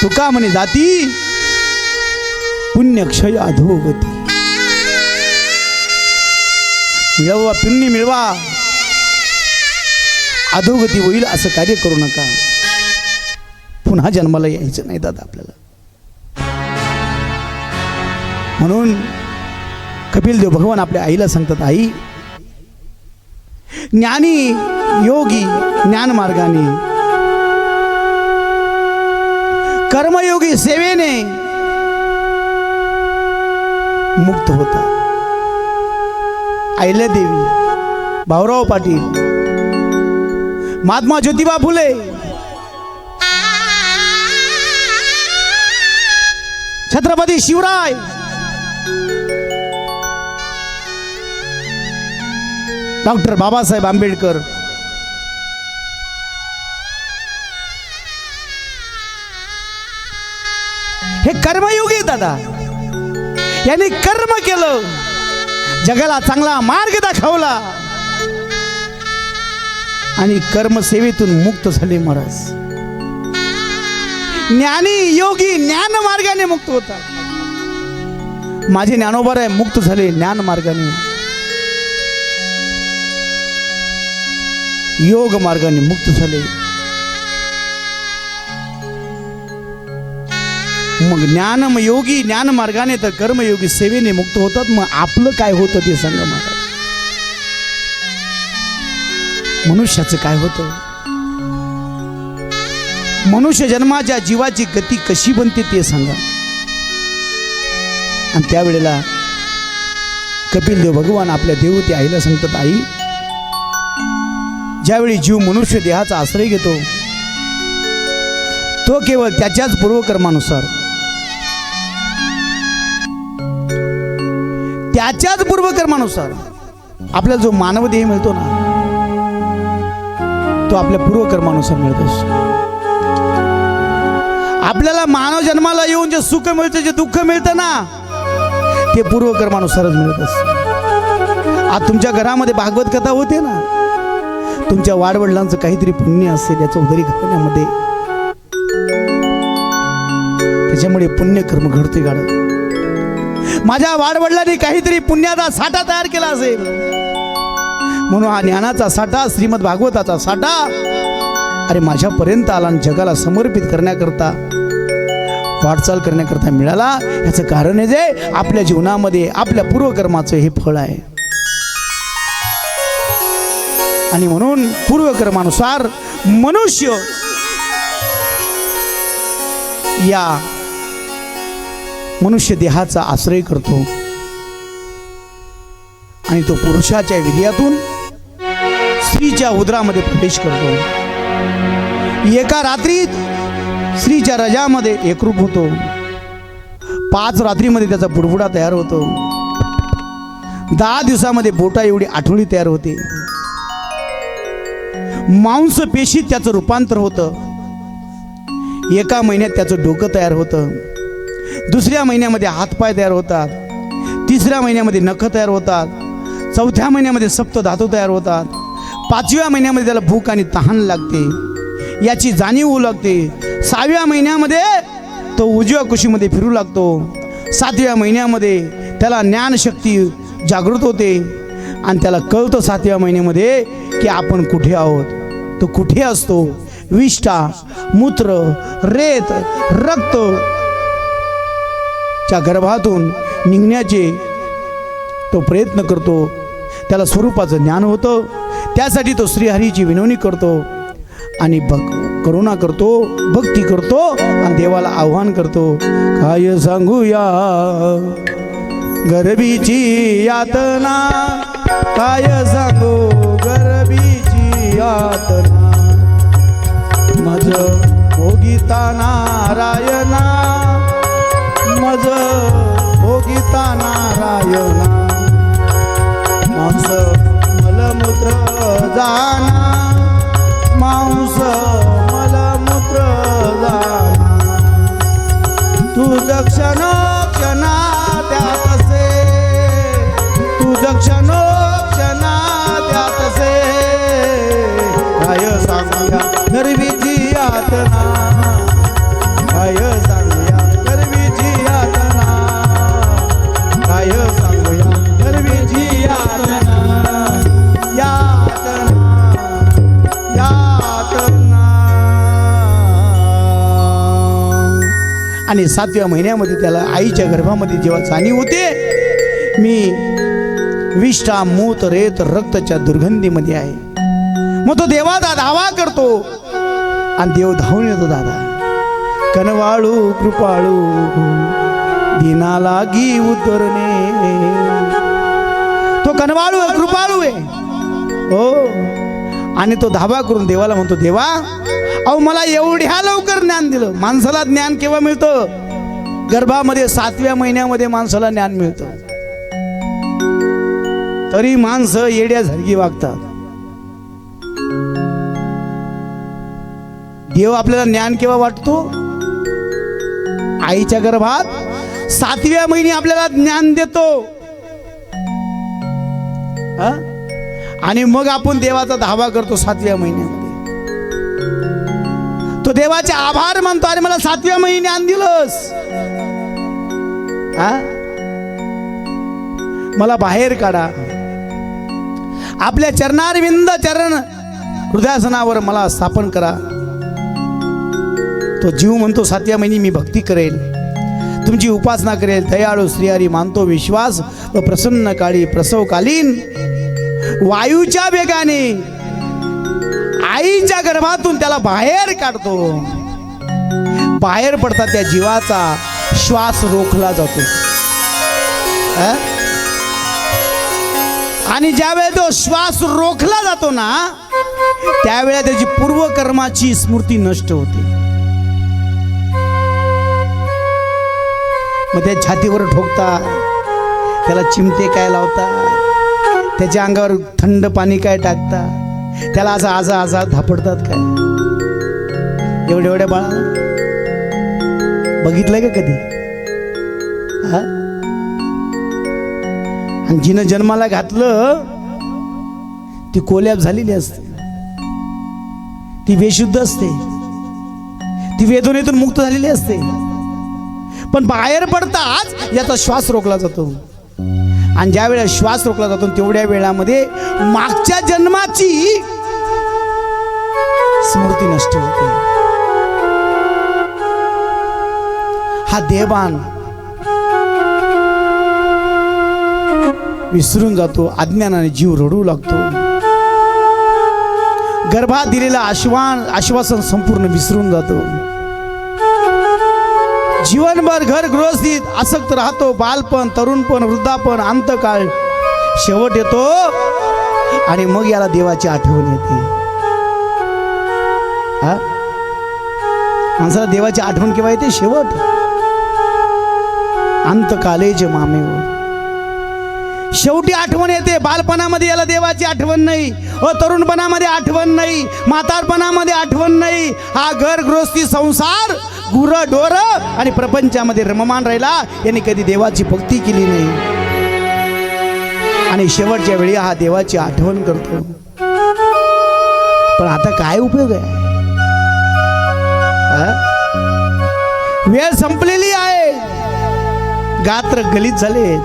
तुका म्हणे जाती पुण्यक्षय अधोगती. मिळवा पुण्य मिळवा, अधोगती होईल असं कार्य करू नका. पुन्हा जन्माला यायचं नाही दादा आपल्याला. म्हणून कपिलदेव भगवान आपल्या आईला सांगतात, आई ज्ञानी योगी ज्ञान मार्गाने, कर्मयोगी सेवेने मुक्त होता. अहिल्यादेवी, भाऊराव पाटील, महात्मा ज्योतिबा फुले, छत्रपती शिवराय, डॉक्टर बाबासाहेब आंबेडकर, हे कर्मयोगी दादा. यांनी कर्म केलं, जगाला चांगला मार्ग दाखवला आणि कर्मसेवेतून मुक्त झाले महाराज. ज्ञानी योगी ज्ञान मार्गाने मुक्त होतात. माझे ज्ञानोबा आहे मुक्त झाले ज्ञान मार्गाने, योग मार्गाने मुक्त झाले. मग ज्ञानयोगी ज्ञान मार्गाने तर कर्मयोगी सेवेने मुक्त होतात. मग आपलं काय होतं ते सांगा महाराज. मनुष्याचं काय होतं? मनुष्य जन्माच्या जीवाची गती कशी बनते ते सांगा. आणि त्यावेळेला कपिलदेव भगवान आपल्या देवती आईला सांगतात, आई ज्यावेळी जीव मनुष्य देहाचा आश्रय घेतो तो केवळ त्याच्याच पूर्वकर्मानुसार, त्याच्याच पूर्वकर्मानुसार आपल्याला जो मानव देह मिळतो ना, तो आपल्या पूर्वकर्मानुसार मिळत असतो. आपल्याला मानव जन्माला येऊन जे सुख मिळतं, जे दुःख मिळतं ना, ते पूर्वकर्मानुसारच मिळत असतं. आज तुमच्या घरामध्ये भागवत कथा होते ना, तुमच्या वाडवडिलांचं काहीतरी पुण्य असेल याचं उदरी घालण्यामध्ये, त्याच्यामुळे पुण्यकर्म घडते गाडं. माझ्या वाडवडिलांनी काहीतरी पुण्याचा साठा तयार केला असेल, म्हणून हा ज्ञानाचा साठा, श्रीमद भागवताचा साठा अरे माझ्यापर्यंत आला आणि जगाला समर्पित करण्याकरता, वाटचाल करण्याकरता मिळाला. याचं कारण आहे जे आपल्या जीवनामध्ये आपल्या पूर्वकर्माचं हे फळ आहे. आणि म्हणून पूर्वकर्मानुसार मनुष्य या मनुष्य देहाचा आश्रय करतो आणि तो पुरुषाच्या विर्यातून स्त्रीच्या उदरामध्ये प्रवेश करतो. एका रात्रीत स्त्रीच्या रजामध्ये एकरूप होतो. 5 रात्रीमध्ये त्याचा बुडबुडा तयार होतो. 10 दिवसामध्ये बोटा एवढी आठवडी तयार होते. मांसपेशीत त्याचं रूपांतर होतं. 1 महिन्यात त्याचं डोकं तयार होतं. 2ऱ्या महिन्यामध्ये हातपाय तयार होतात. 3ऱ्या महिन्यामध्ये नख तयार होतात. 4थ्या महिन्यामध्ये सप्तधातू तयार होतात. 5व्या महिन्यामध्ये त्याला भूक आणि तहान लागते, याची जाणीव होऊ लागते. 6व्या महिन्यामध्ये तो उजव्या कुशीमध्ये फिरू लागतो. 7व्या महिन्यामध्ये त्याला ज्ञानशक्ती जागृत होते आणि त्याला कळतं 7व्या महिन्यामध्ये की आपण कुठे आहोत. तो कुठे असतो? विष्ठा, मूत्र, रेत, रक्त च्या गर्भातून निघण्याचे तो प्रयत्न करतो. त्याला स्वरूपाचं ज्ञान होतं. त्यासाठी तो श्रीहरीची विनवणी करतो आणि करुणा करतो, भक्ती करतो आणि देवाला आव्हान करतो. काय सांगूया गर्भीची यातना, काय सांगू गर्भीची यातना, मज भोगिता नारायणा, मज भोगिता नारायणा, मांस मलमूत्र जाना, मांस मलमूत्र जाना, तू दक्षिणो क्षणा त्यातसे, तू दक्षिणो क्षणा त्यातसे, काय सांगूया गर्भीची यातना, काय काय सांगूया गर्वीची यातना, काय सांगूया गर्वीची यातना, यातना यातना. आणि 7व्या महिन्यामध्ये त्याला आईच्या गर्भामध्ये जेव्हा जाणीव होते मी विष्ठा मूत रेत रक्तच्या दुर्गंधीमध्ये आहे, मग तो देवाचा धावा करतो आणि देव धावून येतो. दादा कनवाळू कृपाळू दिना लागी उतरणे, तो कनवाळू आहे, कृपाळू आहे हो. आणि तो धावा करून देवाला म्हणतो, देवा अहो मला एवढ्या लवकर ज्ञान दिलं. माणसाला ज्ञान केव्हा मिळतं? गर्भामध्ये 7व्या महिन्यामध्ये माणसाला ज्ञान मिळतं. तरी माणसं येड्यासारखी वागतात. देव आपल्याला ज्ञान केव्हा वाटतो? आईच्या गर्भात 7व्या महिने आपल्याला ज्ञान देतो आणि मग आपण देवाचा धावा करतो 7व्या महिन्यामध्ये. तो देवाचे आभार मानतो, अरे मला 7व्या महिने ज्ञान दिलंस, मला बाहेर काढा. आपल्या चरणारविंद चरण हृदयासनावर मला स्थापन करा. तो जीव म्हणतो 7व्या महिनी मी भक्ती करेल, तुमची उपासना करेल. दयाळू श्रीहरी मानतो विश्वास व प्रसन्न काळी प्रसवकालीन वायूच्या वेगाने आईच्या गर्भातून त्याला बाहेर काढतो. बाहेर पडता त्या जीवाचा श्वास रोखला जातो आणि ज्यावेळेस तो श्वास रोखला जातो ना त्यावेळेला त्याची पूर्वकर्माची स्मृती नष्ट होते. मग त्या छातीवर ठोकतात, त्याला चिमटे काय लावतात, त्याच्या अंगावर थंड पाणी काय टाकतात, त्याला असा आजा आजा धापडतात काय. एवढ्या एवढ्या बाळा बघितलंय का कधी? आणि जिनं जन्माला घातलं ती कोल्याप झालेली असते, ती बेशुद्ध असते, ती वेदनेतून मुक्त झालेली असते. पण बाहेर पडताच याचा श्वास रोखला जातो आणि ज्या वेळेला श्वास रोखला जातो तेवढ्या वेळामध्ये मागच्या जन्माची स्मृती नष्ट होते. हा देवान विसरून जातो, अज्ञानाने जीव रडू लागतो. गर्भात दिलेलं आश्वासन संपूर्ण विसरून जातो. जीवनभर घर गृहस्थीत आसक्त राहतो. बालपण, तरुणपण, वृद्धापण, अंतकाळ, शेवट येतो आणि मग याला देवाची आठवण येते. माणसाला देवाची आठवण केव्हा येते? शेवट. अंतकालेज मामेवर शेवटी आठवण येते. बालपणामध्ये याला देवाची आठवण नाही, तरुणपणामध्ये आठवण नाही, म्हातारपणामध्ये आठवण नाही. हा घर गृहस्थी संसार गुरं डोर आणि प्रपंचामध्ये रममान राहिला. यांनी कधी देवाची भक्ती केली नाही आणि शेवटच्या वेळी हा देवाची आठवण करतो. पण आता काय उपयोग आहे? वेळ संपलेली आहे. गात्र गलित झाले,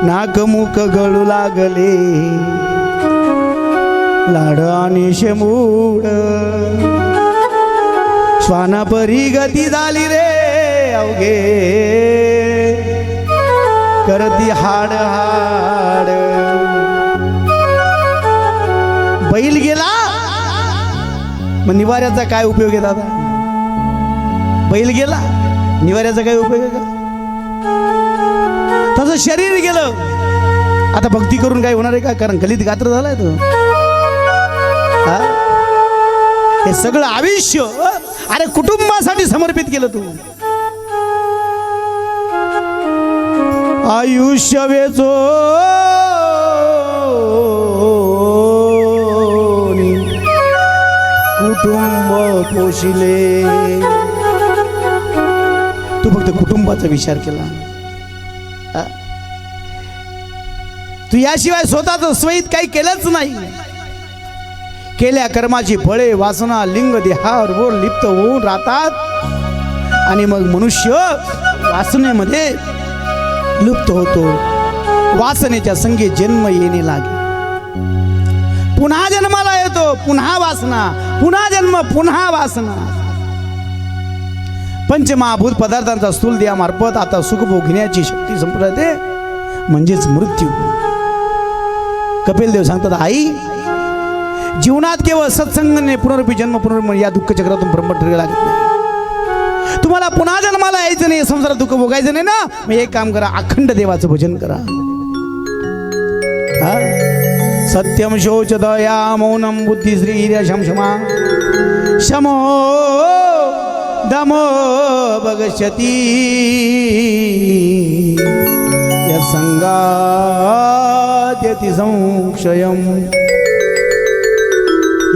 नाक मुख गळू लागले, लाड आणि शेमूड श्वानापरी गती झाली रे अवघे, करती हाड हाड. बैल गेला मग निवाऱ्याचा काय उपयोग आहे दादा? बैल गेला निवाऱ्याचा काय उपयोग आहे का? तसं शरीर गेलं, आता भक्ती करून काय होणार आहे का? कारण गलित गात्र झालाय तो. हे सगळं आयुष्य अरे कुटुंबासाठी समर्पित केलं तू. आयुष्य वेचो कुटुंब पोशिले. तू फक्त कुटुंबाचा विचार केला, तू याशिवाय स्वतःच स्वहित काही केलंच नाही. केल्या कर्माची फळे वासना लिंग देहावर लिप्त होऊन राहतात. आणि मग मनुष्य वासनेमध्ये लुप्त होतो. वासनेच्या संगे जन्म येणे लागे. पुन्हा जन्माला येतो, पुन्हा वासना, पुन्हा जन्म, पुन्हा वासना. पंचमहाभूत पदार्थांचा स्थूल देहामार्फत आता सुख भोगण्याची शक्ती संपते, म्हणजेच मृत्यू. कपिल देव सांगतात, आई जीवनात केवळ सत्संगाने पुनरुपी जन्म पुनर्जन्म या दुःख चक्रातून ब्रह्मचर्य लागत नाही. तुम्हाला पुन्हा जन्माला यायचं नाही, संसारात दुःख भोगायचं नाही ना, मग एक काम करा, अखंड देवाचं भजन करा. सत्यम शोच दया मौनम बुद्धी श्री शमशमा शमो दमो भगशती यत्संगात्यति संक्षयम.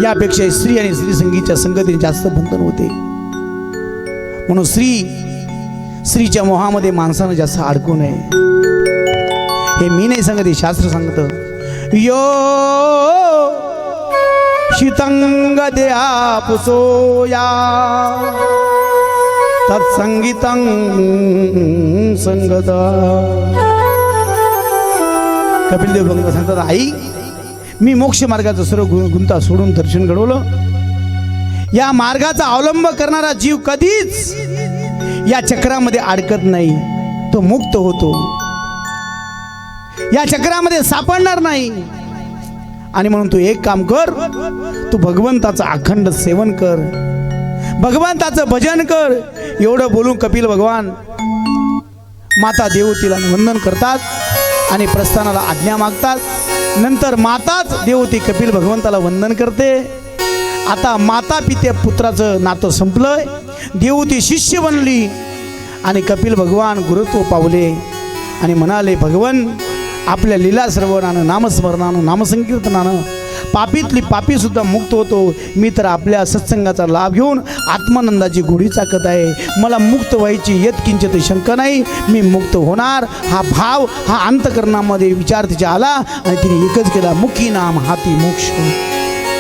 यापेक्षा स्त्री आणि स्त्री संगीच्या संगतीने जास्त बंधन होते. म्हणून स्त्रीच्या मोहामध्ये माणसानं जास्त अडकू नये. हे मी नाही सांगत, हे शास्त्र सांगतं. यो शीतंग देहा पुसोया तत्संगीतं संगता. कपिल देव भक्त सांगतात, आई मी मोक्ष मार्गाचं सर्व गुंता सोडून दर्शन घडवलं. या मार्गाचा अवलंब करणारा जीव कधीच या चक्रामध्ये अडकत नाही, तो मुक्त होतो, या चक्रामध्ये सापडणार नाही. आणि म्हणून तू एक काम कर, तू भगवंताचं अखंड सेवन कर, भगवंताचं भजन कर. एवढं बोलून कपिल भगवान माता देवतीला वंदन करतात आणि प्रस्थानाला आज्ञा मागतात. नंतर माताच देवती कपिल भगवंताला वंदन करते. आता माता पित्या पुत्राचं नातं संपलंय. देवती शिष्य बनली आणि कपिल भगवान गुरुत्व पावले आणि म्हणाले, भगवन आपल्या लीला श्रवणानं, नामस्मरणानं, नामसंकीर्तनानं पापीतली पापी सुद्धा मुक्त होतो. मी तर आपल्या सत्संगाचा लाभ घेऊन आत्मानंदाची घोडी चाकत आहे. मला मुक्त व्हायची यत्किंचित शंका नाही, मी मुक्त होणार. हा भाव, हा अंतकरणामध्ये विचार तिच्या आला आणि तिने एकच केला, मुखी नाम हाती मोक्ष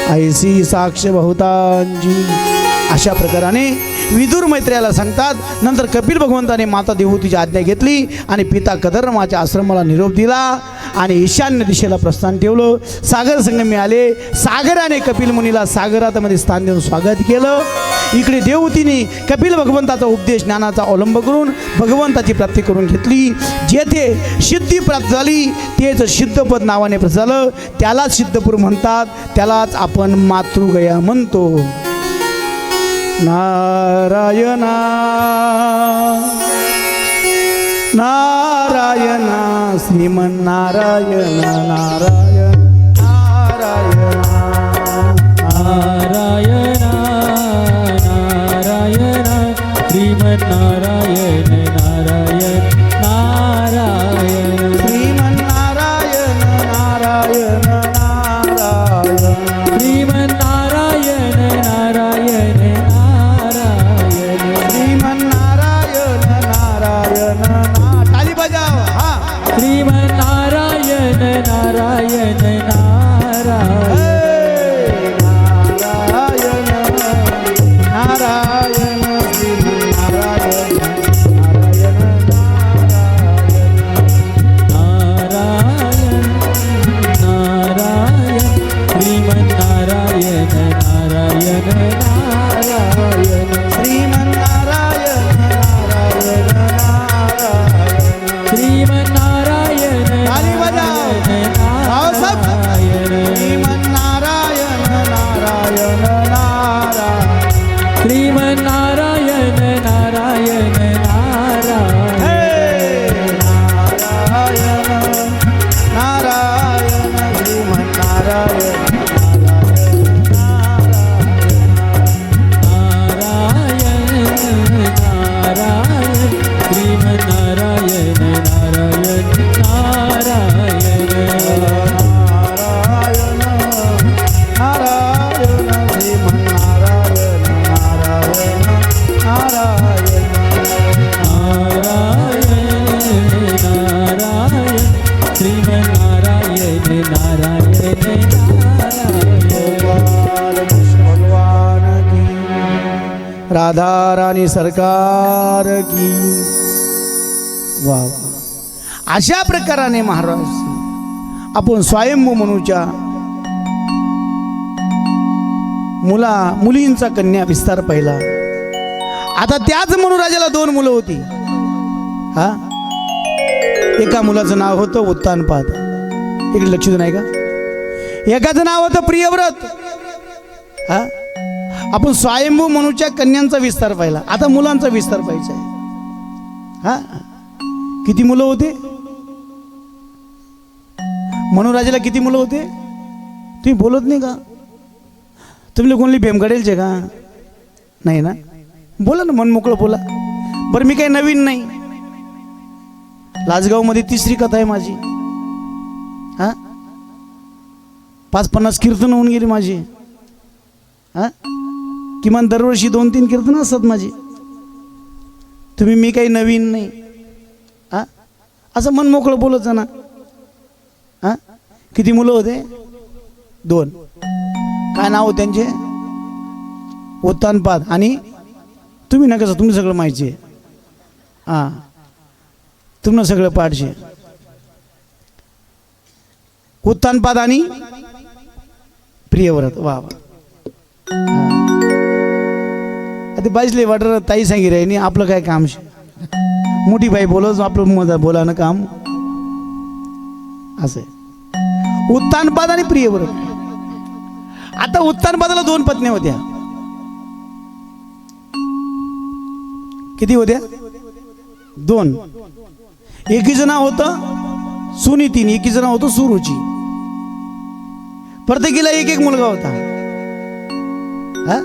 ऐसी साक्ष बहुतांची. अशा प्रकाराने विदुर मैत्र्याला सांगतात. नंतर कपिल भगवंताने माता देवतीची आज्ञा घेतली आणि पिता कदर्माच्या आश्रमाला निरोप दिला आणि ईशान्य दिशेला प्रस्थान ठेवलं. सागर संगमी आले. सागराने कपिल मुनीला सागरामध्ये स्थान देऊन स्वागत केलं. इकडे देवतीने कपिल भगवंताचा उपदेश ज्ञानाचा अवलंब करून भगवंताची प्राप्ती करून घेतली. जेथे सिद्धी प्राप्त झाली तेच सिद्धपद नावाने प्रसिद्ध झालं. त्यालाच सिद्धपूर म्हणतात, त्यालाच आपण मातृगया म्हणतो. नारायणा नारायणा श्रीमन्नारायण नारायण नारायण नारायण नारायण श्रीमन्नारायण नारायण नारायण श्रीमन्नारायण नारायण नारायण श्रीमन्नारायण नारायण श्रीमन्नारायण नारायण ताली बजाव. हा श्रीमन्नारायण नारायण नारायण नारायण श्रीमन्नारायण नारायण नारायण श्रीमन्नारायण नारायण नारायण श्रीमन्नारायण नारायण नारायण श्रीमन्नारायण राधा राणी सरकार की वा वा. अशा प्रकाराने महाराज आपण स्वयंभू मनूच्या मुलींचा कन्या विस्तार पाहिला. आता त्याच मनुराजाला 2 मुलं होती. हा, एका मुलाचं नाव होतं उत्तानपाद, इकडे लक्ष नाही का. एकाचं नाव होतं प्रियव्रत. हा, आपण स्वयंभू मनूच्या कन्यांचा विस्तार पाहिला. आता मुलांचा विस्तार पाहिजे आहे. हा, किती मुलं होते मनुराजाला? किती मुलं होते? तुम्ही बोलत नाही का? तुम्ही कोणली भेमकडेलचे का? नाही ना, बोला ना, मन मोकळं बोला. बरं, मी काही नवीन नाही. लासगावमध्ये 3री कथा आहे माझी. हा, 5-50 कीर्तन होऊन गेली माझी. हा, किमान दरवर्षी 2-3 कीर्तन असतात माझी. तुम्ही मी काही नवीन नाही. हा, असं मन मोकळं बोलत जा ना. हा, किती मुलं होते? 2. काय नाव त्यांचे? उत्तानपाद आणि तुम्ही नका, तुम्ही सगळं माहिती आहे. हां, तुम्हाला सगळं पाठशे. उत्तानपाद आणि प्रियव्रत. वा वा. ते बाजले वाटर ताई सांगी राही नाही आपलं काय काम शे. मोठी बाई बोलत आपलं बोला ना काम असं. उत्तानपाद आणि प्रियव्रत. आता उत्तानपादाला 2 पत्नी होत्या. किती होत्या? 2. एकीचं नाव होतं सुनीती, एकीचं नाव होतं सुरुची. प्रत्येकीला एक मुलगा होता. हा,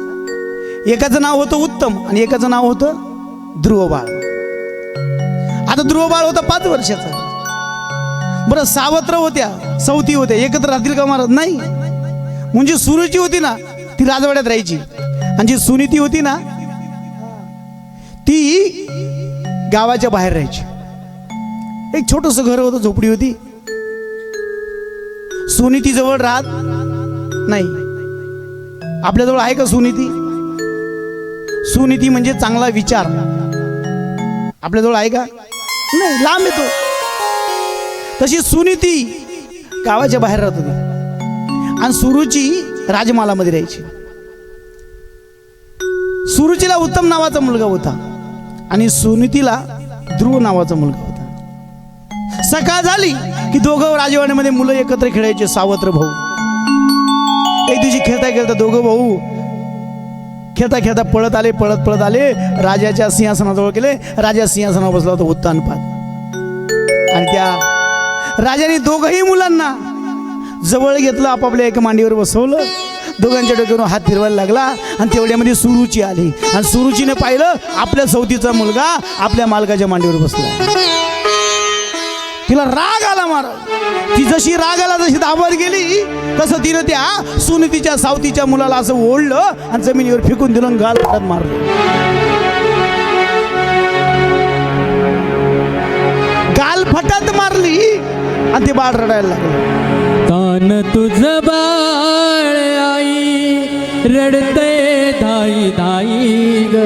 एकाचं नाव होतं उत्तम आणि एकाचं नाव होतं ध्रुवबाळ. आता ध्रुवबाळ होता 5 वर्षाचा. बरं, सावत्र होत्या, सवती होत्या, एकत्र राहतील का महाराज? नाही. म्हणजे सुरुची होती ना ती राजवाड्यात राहायची आणि जी सुनीती होती ना ती गावाच्या बाहेर राहायची. एक छोटस घर होतं, झोपडी होती. सुनीती जवळ राहत नाही. आपल्याजवळ आहे का सुनीती? सुनीती म्हणजे चांगला विचार. आपल्याजवळ आहे का? नाही, लांब येतो. तशी सुनीती गावाच्या बाहेर राहत होती आणि सुरुची राजमालामध्ये राहायची. सुरुचीला उत्तम नावाचा मुलगा होता आणि सुनीतीला ध्रुव नावाचा मुलगा होता. सकाळ झाली की दोघं राजवाड्यामध्ये मुलं एकत्र खेळायचे, सावत्र भाऊ. एक दिवशी खेळता खेळता दोघं भाऊ खेळता खेळता पळत आले राजाच्या सिंहासनाजवळ गेले. राजा सिंहासनावर बसला होता उत्तानपाद आणि त्या राजाने दोघही मुलांना जवळ घेतलं, आपापल्या एका मांडीवर बसवलं. दोघांच्या डोक्यावरून हात फिरवायला लागला आणि तेवढ्यामध्ये सुरुची आली आणि सुरुचीने पाहिलं आपल्या सवतीचा मुलगा आपल्या मालकाच्या मांडीवर बसला. तिला राग आला महाराज. ती जशी राग आला तशी धावत गेली, तसं तिनं त्या सुनीतीच्या सावतीच्या मुलाला असं ओढलं आणि जमिनीवर फेकून दिलं आणि गाल फटात मारलं. गाल फटात मारली आणि ते बाळ रडायला लागलं. तान तुझं बाळ आई रडते धाई धाई ग.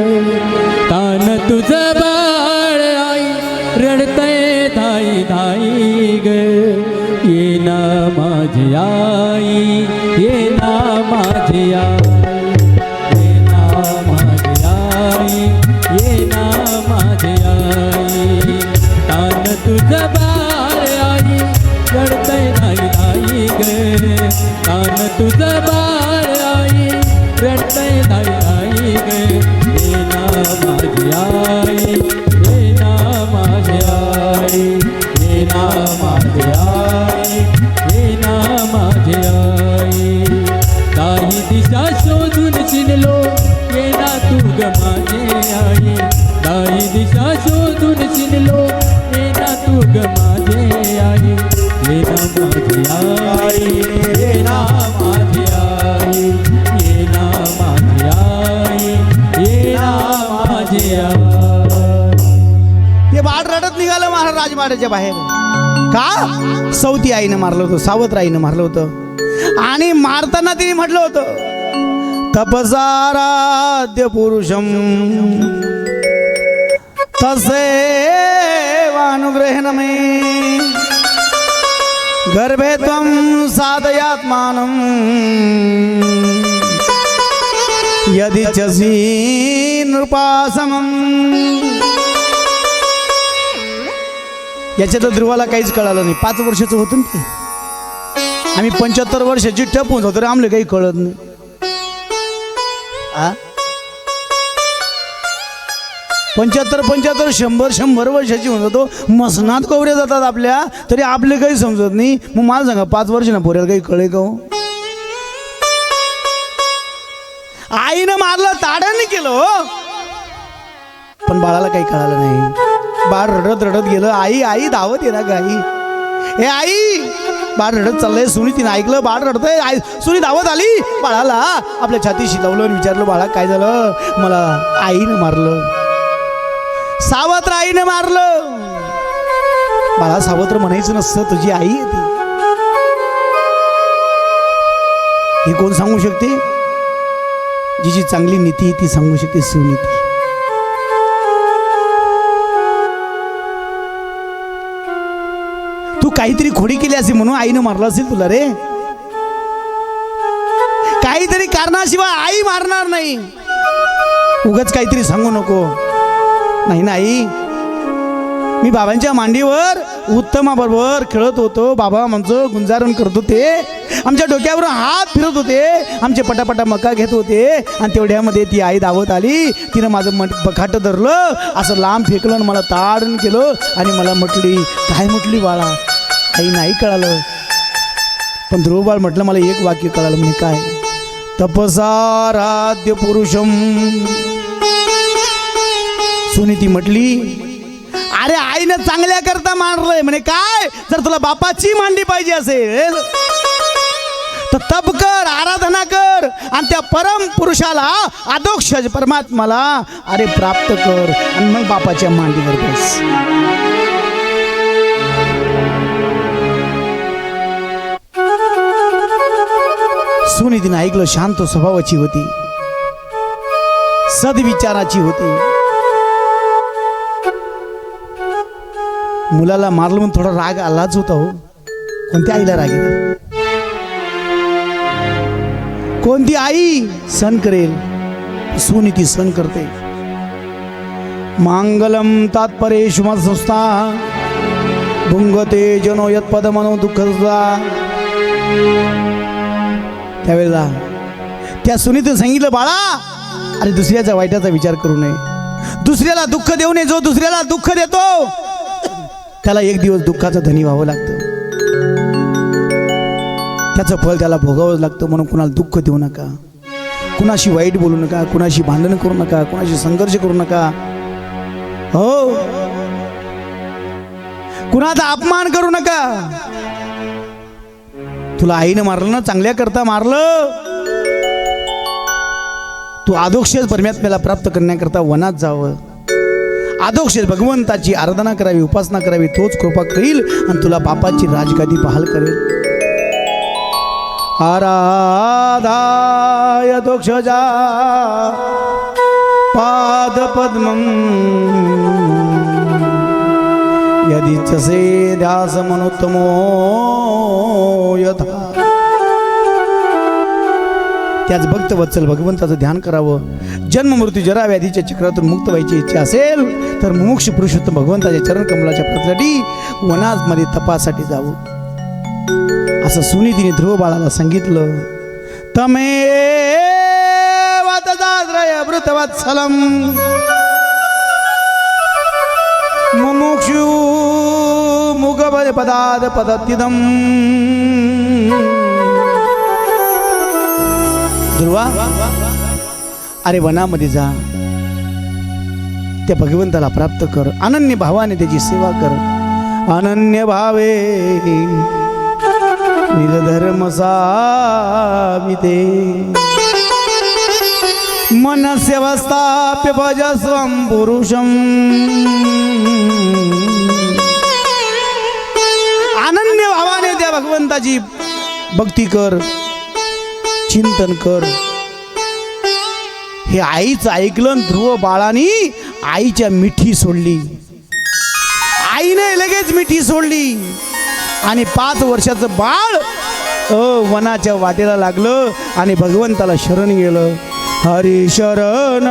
तान तुझं बाळ आई रडते धाई धाई ग. ये ना माझी आई, ये ना माझी आई, ये ना माझी आई, ये ना माझी आई. तान तुझं बाळ आई रडते धाई धाई ग. तान तुझं बाळ आई रडते धाई धाई ग. ये ना माझी आई, ये ना माझी आई, ये ना माझी आई, ये ना माझी आई. काही दिशा शोधून चिनलो, ये ना तू ग माझी आई. काही दिशा शोधून चिनलो, ये ना तू ग माझी आई. ये ना माझी आई, ये ना माझी आई, ये ना माझी आई, ये ना माझी आई. ते बाळ रडत निघालं महाराज राजवाड्याच्या बाहेर. का? सवती आईनं मारलं होतं, सावत्र आईनं मारलं होतं आणि मारताना तिने म्हटलं होतं तपसाराध्य पुरुषम तसेवानुग्रहेण मे गर्भे त्वं साधयात्मानं यदिच्छसि नृपासमम्. याच्यात ध्रुवाला काहीच कळालं नाही. 5 वर्षाचं होतं ना ते. आम्ही 75 वर्षाची ठपून होतो रे, आम्हाला काही कळत नाही. 75 100 वर्षाची होत होतो. मसनात कवऱ्या जातात आपल्या, तरी आपले काही समजत नाही. मग मला सांगा 5 वर्ष ना पोऱ्याला काही कळे का हो? आईनं मारलं, ताड्याने केलं हो, पण बाळाला काही कळालं नाही. बाळ रडत रडत गेलं. आई आई धावत ये ना ग आई, हे आई बाळ रडत चाललंय. सुनीतीनं ऐकलं बाळ रडतंय. आई सुनी धावत आली, बाळाला आपल्या छातीशी लावलं आणि विचारलं बाळा काय झालं? मला आईनं मारलं, सावत्र आईनं मारलं. बाळा सावत्र म्हणायचं नसतं, तुझी आई आहे ती. ही कोण सांगू शकते? जिची चांगली नीती ती सांगू शकते, सुनीती. तू काहीतरी खोडी केली असेल म्हणून आईनं मारलं असेल तुला रे. काहीतरी कारणाशिवाय आई मारणार नाही. उगाच काहीतरी सांगू नको. नाही नाही, मी बाबांच्या मांडीवर उत्तमाबरोबर खेळत होतो. बाबा आमचं गुंजारण करत होते, आमच्या डोक्यावर हात फिरत होते, आमचे पटापटा मका घेत होते. आणि तेवढ्यामध्ये ती आई धावत आली. तिनं माझं बखाट धरलं, असं लांब फेकलं आणि मला ताडण केलं. आणि मला म्हटली, काय म्हटली बाळा? आई नाही कळालं, पण ध्रुव बाळ म्हटलं मला एक वाक्य कळालं. म्हणजे काय? तपसाराध्य पुरुषम. सुनीती म्हटली, अरे आईनं चांगल्या करता मारलंय. म्हणे काय? जर तुला बापाची मांडी पाहिजे असेल तर तप कर, आराधना कर आणि त्या परम पुरुषाला, अधोक्ष परमात्माला अरे प्राप्त कर आणि मग बापाच्या मांडीवर बस. सुनीतीनं ऐकलं. शांत स्वभावाची होती, सद्विचाराची होती. मुलाला मारलं म्हणून थोडा राग आलाच होता हो. कोणत्या आईला राग येईल? कोणती आई सण करेल? सुनीती सण करते. मांगलम तात्पर्येषु मत्संस्था भुंगते जनो यत्पद मनो दुःखदा. त्यावेळेला त्या सुनीतीनं सांगितलं, बाळा अरे दुसऱ्याच्या वाईटाचा विचार करू नये, दुसऱ्याला दुःख देऊ नये. जो दुसऱ्याला दुःख देतो त्याला एक दिवस दुःखाचं धनी व्हावं लागतं, त्याचं फळ त्याला भोगावं लागतं. म्हणून कुणाला दुःख देऊ नका, कुणाशी वाईट बोलू नका, कुणाशी भांडण करू नका, कुणाशी संघर्ष करू नका. हो, कुणाचा अपमान करू नका. तुला आईनं मारलं ना, चांगल्या करता मारलं. तू आदोक्षेच परमात्म्याला प्राप्त करण्याकरता वनात जावं. आदोक्षेच भगवंताची आराधना करावी, उपासना करावी. तोच कृपा करील आणि तुला बापाची राजगादी बहाल करेल. आराधाय दोक्षजा पादपद्मं यदिच्छसे ध्यासमनुत्तमो यथा. त्याच भक्तवत्सल भगवंताचं ध्यान करावं. जन्म मृत्यू जरा व्याधीच्या चक्रातून मुक्त व्हायची इच्छा असेल तर मुमुक्ष पुरुषोत्तम भगवंताच्या चरण कमलाच्या प्राप्तीसाठी वनामध्ये तपासाठी जावं. असं सुनीतीने ध्रुव बाळाला सांगितलं. तमेव तदाश्रय वृतवत्सलम मुमुक्षु मुगपद पदाद पदतिदम. ध्रुवा अरे वनामध्ये जा, त्या भगवंताला प्राप्त कर. अनन्य भावाने त्याची सेवा कर. अनन्य भावे निरधर्म साविते मनस्य वस्ताप्य भजस्वं पुरुषम. अनन्य भावाने त्या भगवंताची भक्ती कर, चिंतन कर. हे आईचं ऐकलं आणि ध्रुव बाळानी आईच्या मिठी सोडली. आईने लगेच मिठी सोडली आणि 5 वर्षाचं बाळ वनाच्या वाटेला लागलं आणि भगवंताला शरण गेलं. हरी शरण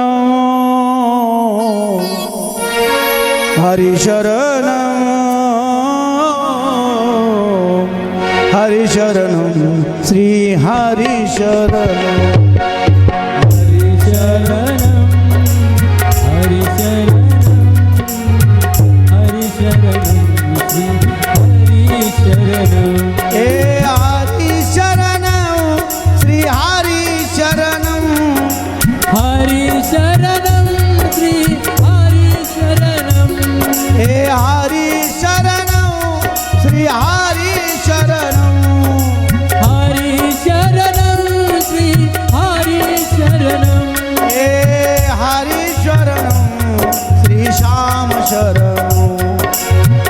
हरी शरण हरी शरण श्री हरी शरण हरी शरणं हरी शरणं हरी शरणं श्री हरी शरणं. ए हरी शरण श्री हरी शरण हरी शरणं श्री हरी शरणं. ए हरी शरण श्री हरी शरण हरी शरणं श्री हरी शरणं. ए हरी शरण श्री श्याम शरण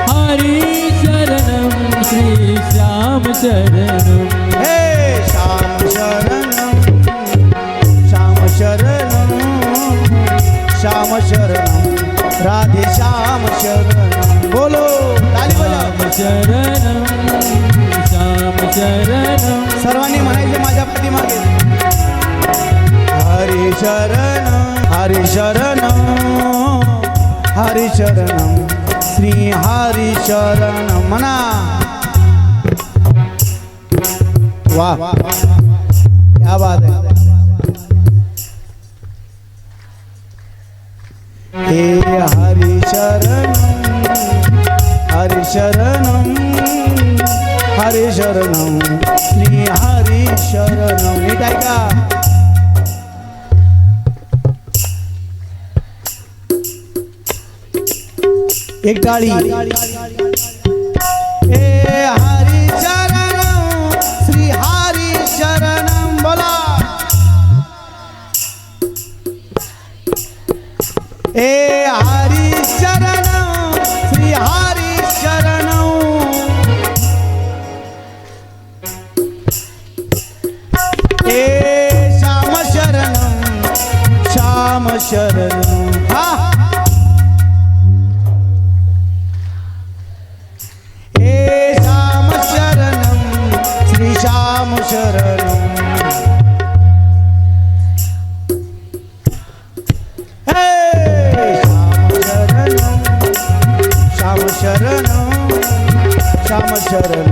हरी शरणं श्री श्याम शरणं. हे श्याम शरण श्याम शरण श्याम शरण राधे श्याम शरण. बोलो ताली बजाव. शरणं श्याम शरणं. सर्वांनी म्हणायचे माझ्या पाठीमागे. हरी शरण हरी शरण हरी शरण श्री हरी शरण म्हणा. वाह क्या बात है. हे हरी शरण हरी शरण हरी शरण श्री हरी शरण. नीट ऐका. एक टाळी. ए हरी शरण श्री हरी शरण बोला. ए हरी शरण श्री हरी शरण. ए श्याम शरण श्याम शरण. हा. ए श्याम शरण श्री श्याम शरण. श्याम शरण श्याम शरण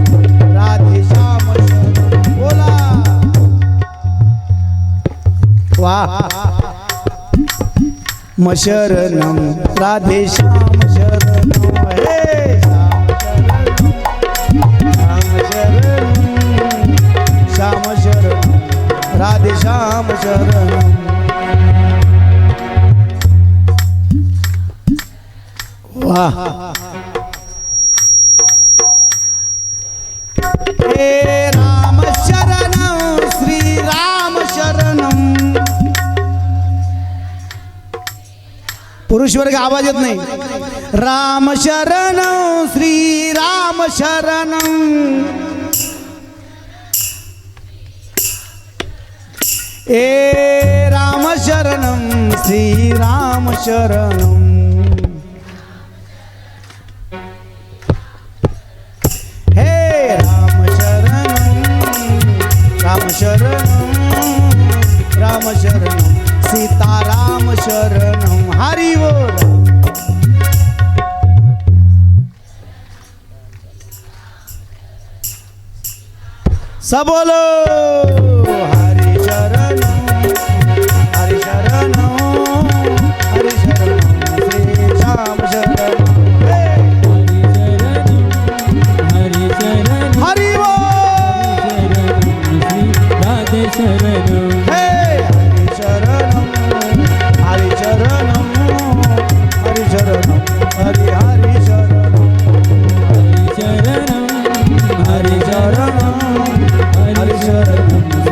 राधे श्याम शरण. बोला. वाह. मशरणम राधे श्याम शरण. हे श्याम शरण श्याम शरण राधे श्याम शरण. वाह. हे राम शरण श्री राम शरण. पुरुष वर्ग आवाज येत नाही. राम शरण श्री राम शरण. ए राम शरण श्री राम शरण. राम शरणं राम शरणं सीताराम शरणं. हरि बोल. सब बोलो. हरि शरणं हरि शरणं हरि शरणं श्री श्याम शरणं. हरी शरणं हरि बोल. राधे शरणं. हे हरि शरणं हरि शरणं हरि शरणं हरि हरि शरणं. हरी शरणं हरी शरणं हरी शरणं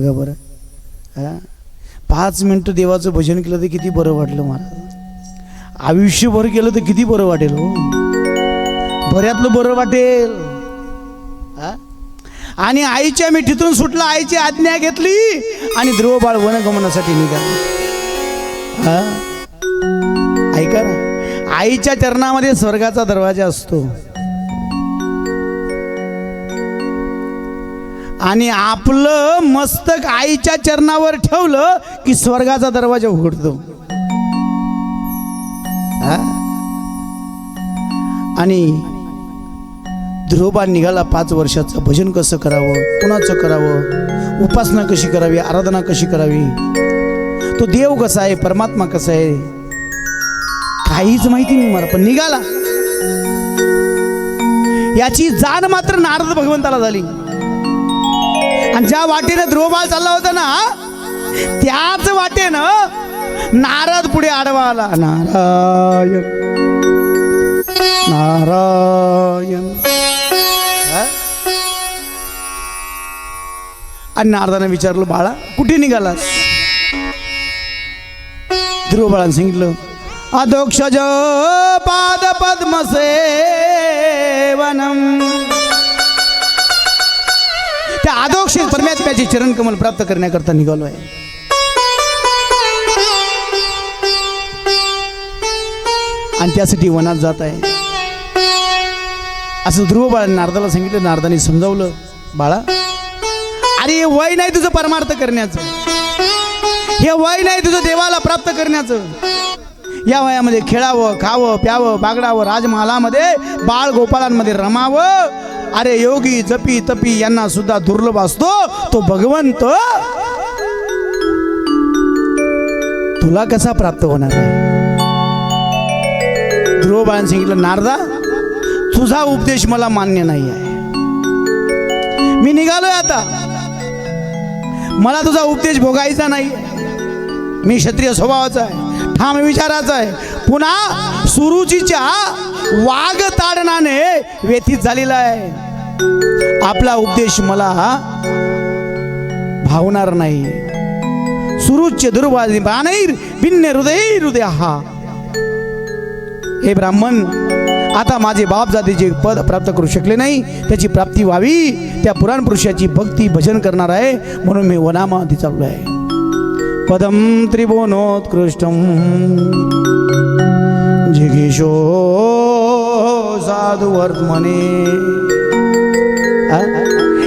बघा बरं. हा 5 मिनटं देवाचं भजन केलं तर किती बरं वाटलं मला. आयुष्यभर केलं तर किती बरं वाटेल हो. बऱ्यातलं बरं वाटेल. हा आणि आईच्या मिठीतून सुटला, आईची आज्ञा घेतली आणि ध्रुव बाळ वनगमनासाठी निघाला. हा ऐका ना, आईच्या चरणामध्ये स्वर्गाचा दरवाजा असतो आणि आपलं मस्तक आईच्या चरणावर ठेवलं की स्वर्गाचा दरवाजा उघडतो. हा आणि ध्रुवबाळ निघाला 5 वर्षाचं. भजन कसं करावं, कुणाचं करावं, उपासना कशी करावी, आराधना कशी करावी, तो देव कसा आहे, परमात्मा कसा आहे, काहीच माहिती नाही मला. पण निघाला. याची जाण मात्र नारद भगवंताला झाली. आणि ज्या वाटेनं ध्रुवबाळ चालला होता ना, त्याच वाटेनं नारद पुढे आडवा आला. नारायण नारायण. आणि नारदाने विचारलं, बाळा कुठे निघालास? ध्रुवबाळाने सांगितलं, अधोक्षज पाद पद्म सेवनम. त्या अधोक्ष परमात्म्याचे चरण कमल प्राप्त करण्याकरता निघालो आहे. आणि त्यासाठी वनात जात आहे असं ध्रुवबाळाने नारदाला सांगितलं. नारदाने समजावलं, बाळा अरे हे वय नाही तुझं परमार्थ करण्याचं, हे वय नाही तुझं देवाला प्राप्त करण्याचं. या वयामध्ये खेळावं, खावं, प्यावं, बागडावं, राजमहालामध्ये बाळ गोपाळांमध्ये रमावं. अरे योगी जपी तपी यांना सुद्धा दुर्लभ असतो तो भगवंत. तुला कसा प्राप्त होणार आहे? ध्रुवबाळाने सांगितलं, नारदा तुझा उपदेश मला मान्य नाही आहे. मी निघालोय आता, मला तुझा उपदेश भोगायचा नाही. मी क्षत्रिय स्वभावाचा आहे, ठाम विचाराचा आहे. पुन्हा सुरुचीच्या वाघ ताडनाने व्यथित झालेला आहे. आपला उपदेश मला भावणार नाही. सुरुच्य दुर्वादी बाणैर भिन्न हृदय हृदय. हा हे ब्राह्मण, आता माझे बापजातीचे पद प्राप्त करू शकले नाही, त्याची प्राप्ती व्हावी, त्या पुराण पुरुषाची भक्ती भजन करणार आहे, म्हणून मी वनामध्ये चाललो आहे. पदम त्रिभुवनोत्कृष्टम जिगीशो साधू वर्तमने.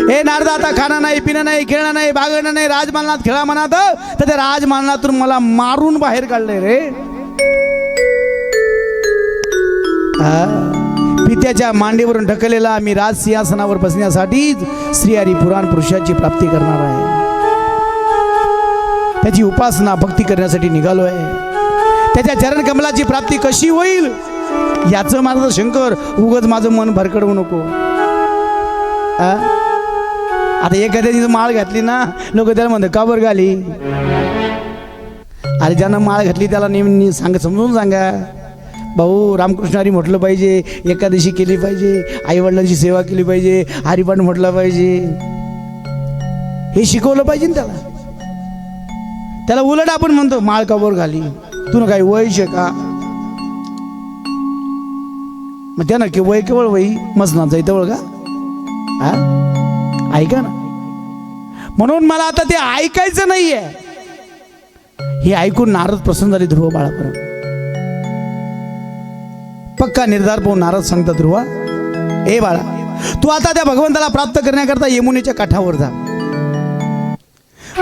हे नारदा, आता खाणं नाही, पिणं नाही, खेळणं नाही, बागणं नाही, राजमालनात खेळा म्हणत तर त्या राजमालनातून मला मारून बाहेर काढले रे. पित्याच्या मांडीवरून ढकलेला मी राज सिंहासनावर बसण्यासाठीच श्रीहरी पुराण पुरुषाची प्राप्ती करणार आहे. त्याची उपासना भक्ती करण्यासाठी निघालो आहे. त्याच्या चरण कमलाची प्राप्ती कशी होईल याचं मार्गदर्शन कर. उगाच माझं मन भरकडवू नको. आता एखाद्याची माळ घातली ना, लोक त्याला म्हणतात का बरं घाली. अरे ज्यानं माळ घातली त्याला नेहमी समजून सांगा, भाऊ रामकृष्णारी म्हटलं पाहिजे, एकादशी केली पाहिजे, आईवडिलांची सेवा केली पाहिजे, हरिपाठ म्हटलं पाहिजे, हे शिकवलं पाहिजे ना त्याला. उलट आपण म्हणतो माळ काबर घाली, तुला काही वयच आहे का? मग त्यानं की वय केवळ वय मसनात जायचं का? ऐका ना. म्हणून मला आता ते ऐकायचं नाहीये. हे ऐकून नारद प्रसन्न झाले. ध्रुव बाळापर्यंत पक्का निर्धार पाहून नारद सांगतात, ध्रुवा ए बाळा, तू आता त्या भगवंताला प्राप्त करण्याकरता यमुनेच्या काठावर जा,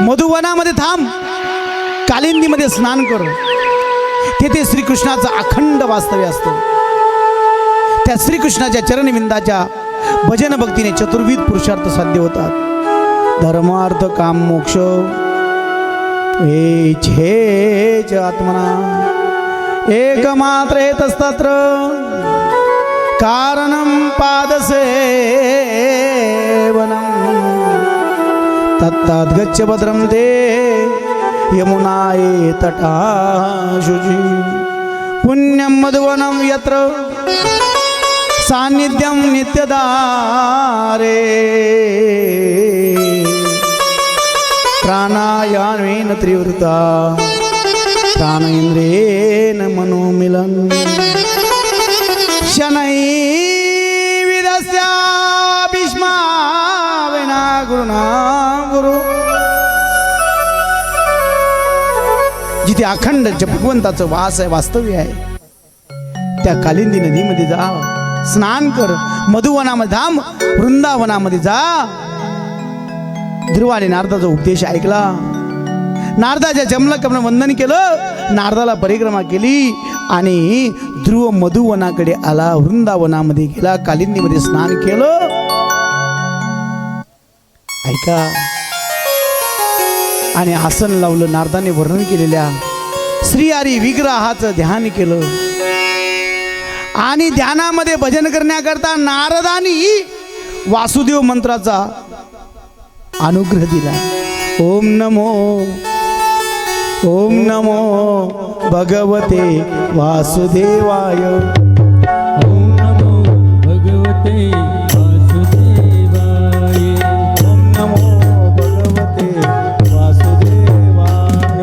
मधुवनामध्ये थांब, कालिंदीमध्ये स्नान कर. तेथे श्रीकृष्णाचं अखंड वास्तव्य असतं. त्या श्रीकृष्णाच्या चरणविंदाच्या भजन भक्तीने चतुर्विध पुरुषार्थ साध्य होतात. धर्मार्थ काम मोक्ष छेच आत्मना एकमात्र एतस्तत्र कारणं पादसेवनं तत्ताद् गच्छ भद्रं ते यमुनाये तटाशुचि पुण्यं मधुवनं यत्र सान्निध्यं नित्यदारे प्राणायामेन त्रिवृता प्राणेंद्रेण मनोमिलन शनै विदस्या भीष्मा विना गुरुना गुरु. जिथे अखंड भगवंताचं वास आहे, वास्तव्य आहे, त्या कालिंदी नदीमध्ये जा, स्नान कर, मधुवनामध्ये धाम, वृंदावनामध्ये जा. ध्रुवाने नारदाचा उपदेश ऐकला, नारदाच्या जमलकपणे वंदन केलं, नारदाला परिक्रमा केली आणि ध्रुव मधुवनाकडे आला, वृंदावनामध्ये गेला, कालिंदीमध्ये स्नान केलं. ऐका, आणि आसन लावलं. नारदाने वर्णन केलेल्या श्रीहरी विग्रहाचं ध्यान केलं आणि ध्यानामध्ये भजन करण्याकरता नारदानी वासुदेव मंत्राचा अनुग्रह दिला. ओम नमो भगवते वासुदेवाय. ओम नमो भगवते वासुदेवाय. ओम नमो भगवते वासुदेवाय.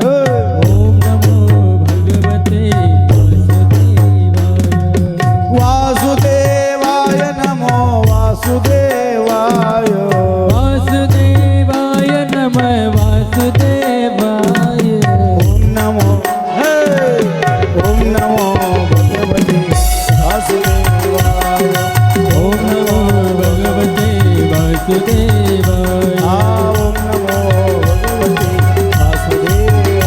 ओम नमो भगवते वासुदेवाय. वासुदेवाय नमो वासुदेवाय. वासुदेवाय नमः वासुदेवाय. ओम नमो भगवते वासुदेवाय. ओम नमो भगवते वासुदेवाय. ओम नमो भगवते वासुदेवाय.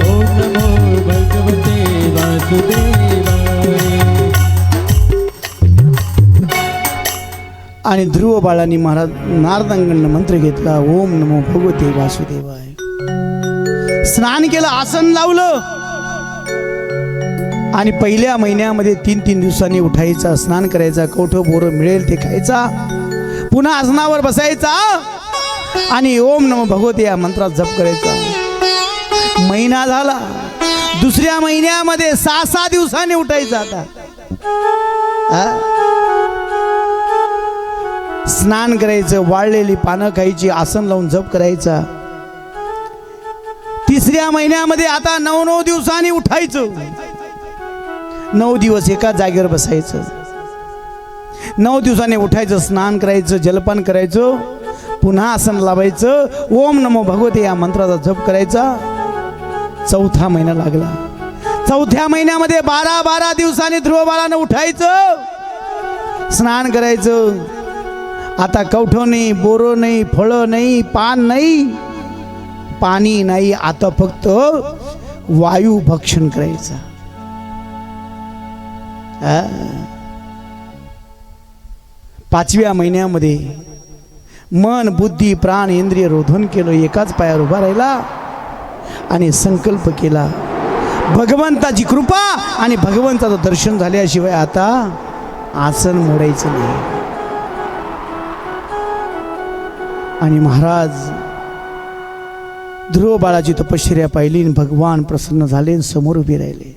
ओम नमो भगवते वासुदेवाय. आणि ध्रुव बाळांनी महाराज नारदांकडनं मंत्र घेतला. ओम नमो भगवते वासुदेवाय. स्नान केलं, आसन लावलं आणि पहिल्या महिन्यामध्ये 3-3 दिवसांनी उठायचा, स्नान करायचा, कवठं बोरं मिळेल ते खायचा, पुन्हा आसनावर बसायचा आणि ओम नमो भगवते या मंत्रात जप करायचा. महिना झाला, दुसऱ्या महिन्यामध्ये 6-6 दिवसांनी उठायचा. आता स्नान करायचं, वाळलेली पानं खायची, आसन लावून जप करायचा. तिसऱ्या महिन्यामध्ये आता 9-9 दिवसांनी उठायचं. 9 दिवस एका जागेवर बसायचं. 9 दिवसांनी उठायचं, स्नान करायचं, जलपान करायचं, पुन्हा आसन लावायचं, ओम नमो भगवते या मंत्राचा जप करायचा. 4था महिना लागला. 4थ्या महिन्यामध्ये 12-12 दिवसांनी ध्रुव बाळानं उठायचं, स्नान करायचं. आता कवठं नाही, बोरं नाही, फळं नाही, पान नाही, पाणी नाही, आता फक्त वायू भक्षण करायचा. 5व्या महिन्यामध्ये मन, बुद्धी, प्राण, इंद्रिय रोधन केलं. एकाच पायावर उभा राहिला आणि संकल्प केला, भगवंताची कृपा आणि भगवंताचं दर्शन झाल्याशिवाय आता आसन मोडायचं नाही. आणि महाराज ध्रुव बाळाची तपश्चर्या पाहिली, भगवान प्रसन्न झाले, समोर उभे राहिले.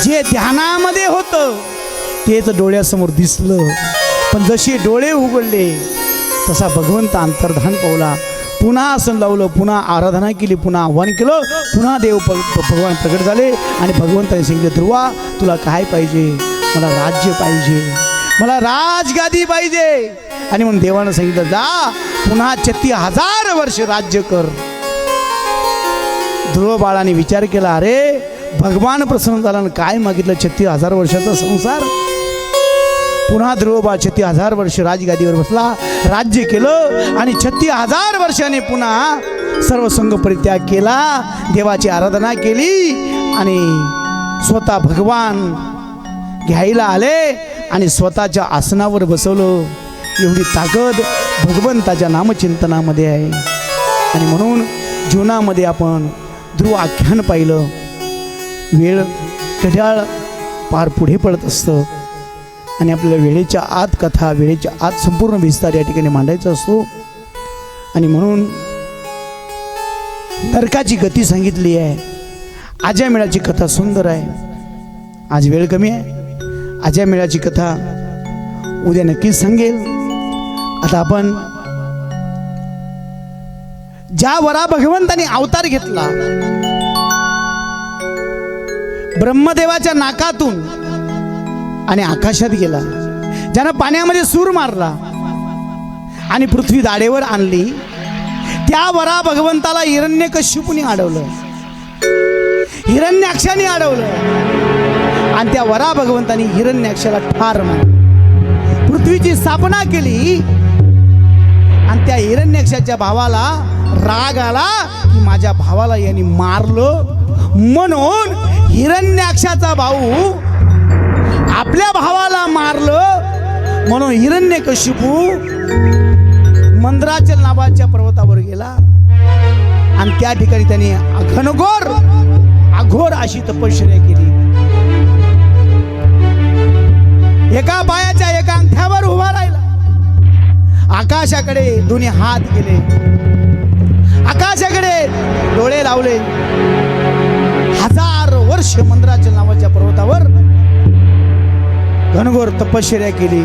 जे ध्यानामध्ये होतं तेच डोळ्यासमोर दिसलं, पण जसे डोळे उघडले तसा भगवंत अंतर्धान पावला. पुन्हा आसन लावलं, पुन्हा आराधना केली, पुन्हा आव्हान केलं, पुन्हा देव भगवान प्रगट झाले आणि भगवंताने सांगितले, ध्रुवा तुला काय पाहिजे? मला राज्य पाहिजे, मला राजगादी पाहिजे. आणि म्हणून देवानं सांगितलं, जा पुन्हा 36,000 वर्ष राज्य कर. ध्रुव बाळाने विचार केला, अरे भगवान प्रसन्न झाला, काय मागितलं? 36,000 वर्षाचा संसार. पुन्हा ध्रुव बाळ 36,000 वर्ष राजगादीवर बसला, राज्य केलं आणि 36,000 वर्षाने पुन्हा सर्वसंग परित्याग केला, देवाची आराधना केली आणि स्वतः भगवान घ्यायला आले आणि स्वतःच्या आसनावर बसवलं. एवढी ताकद भगवंताच्या नामचिंतनामध्ये आहे. आणि म्हणून जीवनामध्ये आपण ध्रुव आख्यान पाहिलं. वेळ घड्याळ पार पुढे पडत असतं आणि आपल्याला वेळेच्या आत कथा, वेळेच्या आत संपूर्ण विस्तार या ठिकाणी मांडायचा असतो. आणि म्हणून नरकाची गती सांगितली आहे. आजामेळाची कथा सुंदर आहे. आज वेळ कमी आहे, आजामेळाची कथा उद्या नक्कीच सांगेल. आता आपण ज्या वरा भगवंताने अवतार घेतला, ब्रह्मदेवाच्या नाकातून आणि आकाशात गेला, ज्यानं पाण्यामध्ये सूर मारला आणि पृथ्वी दाढेवर आणली, त्या वरा भगवंताला हिरण्यकश्यपूने अडवलं, हिरण्याक्षाने अडवलं आणि त्या वरा भगवंताने हिरण्याक्षाला ठार मारलं, पृथ्वीची स्थापना केली. आणि त्या हिरण्याक्षाच्या भावाला राग आला की माझ्या भावाला यांनी मारलं, म्हणून हिरण्याक्षाचा भाऊ आपल्या भावाला मारलं, म्हणून हिरण्यकशिपू मंदराचल नावाच्या पर्वतावर गेला आणि त्या ठिकाणी त्यांनी अघोर अशी तपश्चर्या केली. एका पायाच्या एका अंगठ्यावर उभा राहिला, आकाशाकडे दोन्ही हात गेले, आकाशाकडे डोळे लावले. 1000 वर्ष मंदराचल नावाच्या पर्वतावर घनघोर तपश्चर्या केली.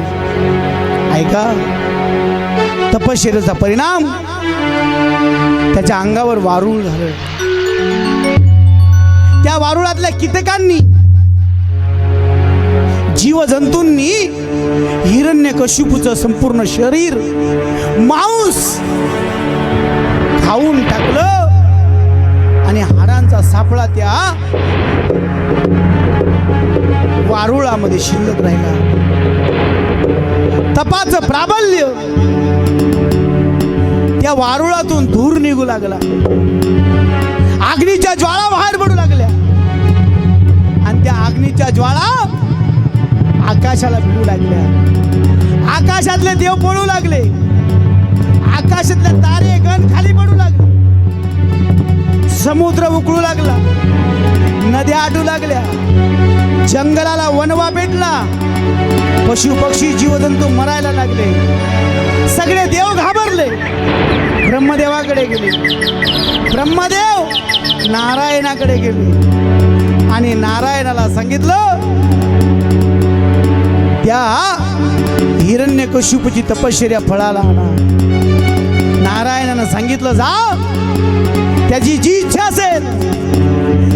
ऐका, तपश्चर्याचा परिणाम त्याच्या अंगावर वारूळ झालं. त्या वारुळातल्या कीटकांनी, जीवजंतूंनी हिरण्यकशिपूचं संपूर्ण शरीर, मांस खाऊन टाकलं आणि हाडांचा सापळा त्या वारुळामध्ये शिल्लक राहिला. तपाचं प्राबल्य त्या वारुळातून धूर निघू लागला, अग्नीच्या ज्वाळा बाहेर पडू लागल्या आणि त्या अग्नीच्या ज्वाळा आकाशाला भिडू लागल्या. आकाशातले देव पळू लागले, आकाशातले तारे गण खाली पडू लागले, समुद्र उकळू लागला, नद्या आटू लागल्या, जंगलाला वनवा पेटला, पशु पक्षी जीवजंतू मरायला लागले. सगळे देव घाबरले, ब्रह्मदेवाकडे गेले. ब्रह्मदेव नारायणाकडे गेले आणि नारायणाला सांगितलं त्या हिरण्यकशिपूची तपश्चर्या फळाला आणा. नारायणानं सांगितलं जा, त्याची जी इच्छा असेल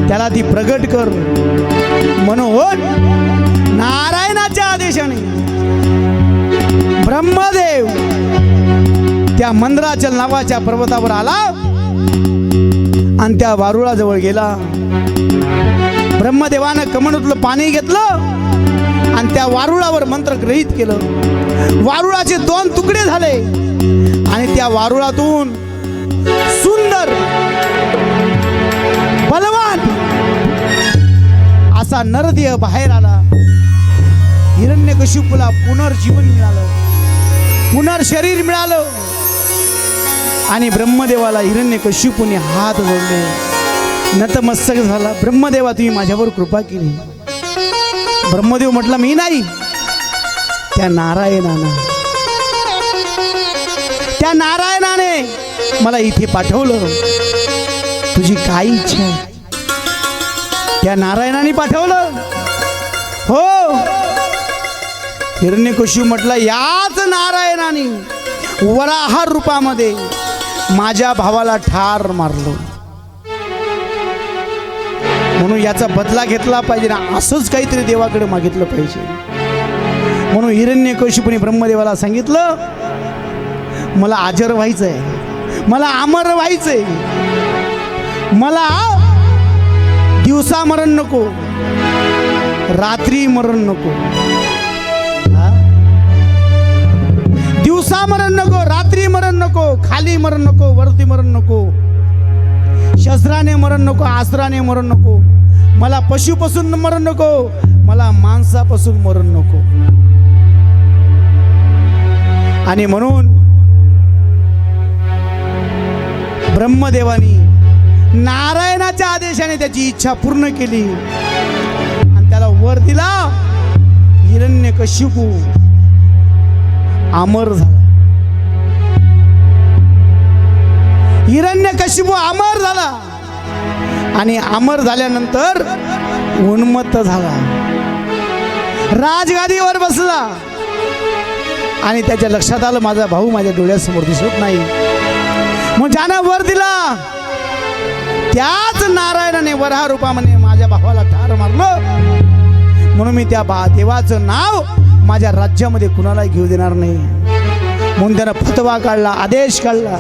त्याला ती प्रगट कर. म्हणून नारायणाच्या आदेशाने ब्रह्मदेव त्या मंदराचल नावाच्या पर्वतावर आला आणि त्या वारुळाजवळ गेला. ब्रह्मदेवानं कमंडलूतलं पाणी घेतलं आणि त्या वारुळावर मंत्र ग्रहित केलं. वारुळाचे 2 तुकडे झाले आणि त्या वारुळातून सुंदर बलवान असा नरदेह बाहेर आला. हिरण्यकशिपूला पुनर्जीवन मिळालं, पुनर्शरीर मिळालं आणि ब्रह्मदेवाला हिरण्यकशिपूने हात जोडले, नतमस्तक झाला. ब्रह्मदेवा, तुम्ही माझ्यावर कृपा केली. ब्रह्मदेव म्हटला, मी नाही, त्या नारायणाने मला इथे पाठवलं. तुझी काय इच्छा आहे? त्या नारायणाने पाठवलं. हो. हिरण्यकशिपू म्हटला, याच नारायणाने वराह रूपामध्ये माझ्या भावाला ठार मारलो, म्हणून याचा बदला घेतला पाहिजे ना, असंच काहीतरी देवाकडे मागितलं पाहिजे. म्हणून हिरण्यकशिपूने ब्रह्मदेवाला सांगितलं, मला अजर व्हायचंय, मला अमर व्हायचंय, मला दिवसा मरण नको, रात्री मरण नको. दिवसा मरण नको, रात्री मरण नको, खाली मरण नको, वरती मरण नको, शस्त्राने मरण नको, अस्त्राने मरण नको, मला पशुपासून मरण नको, मला माणसापासून मरण नको. आणि म्हणून ब्रह्मदेवानी नारायणाच्या आदेशाने त्याची इच्छा पूर्ण केली आणि त्याला वर दिला. हिरण्यकशिपू अमर झाला. हिरण्यकशिपू अमर झाला आणि अमर झाल्यानंतर उन्मत्त झाला, राजगादीवर बसला आणि त्याच्या लक्षात आलं, माझा भाऊ माझ्या डोळ्यासमोर दिसत नाही, मग ज्यानं वर दिला त्याच नारायणाने वराह रूपामध्ये माझ्या भावाला ठार मारलं. म्हणून मी त्या देवाचं नाव माझ्या राज्यामध्ये कुणाला घेऊ देणार नाही. म्हणून त्यानं फतवा काढला, आदेश काढला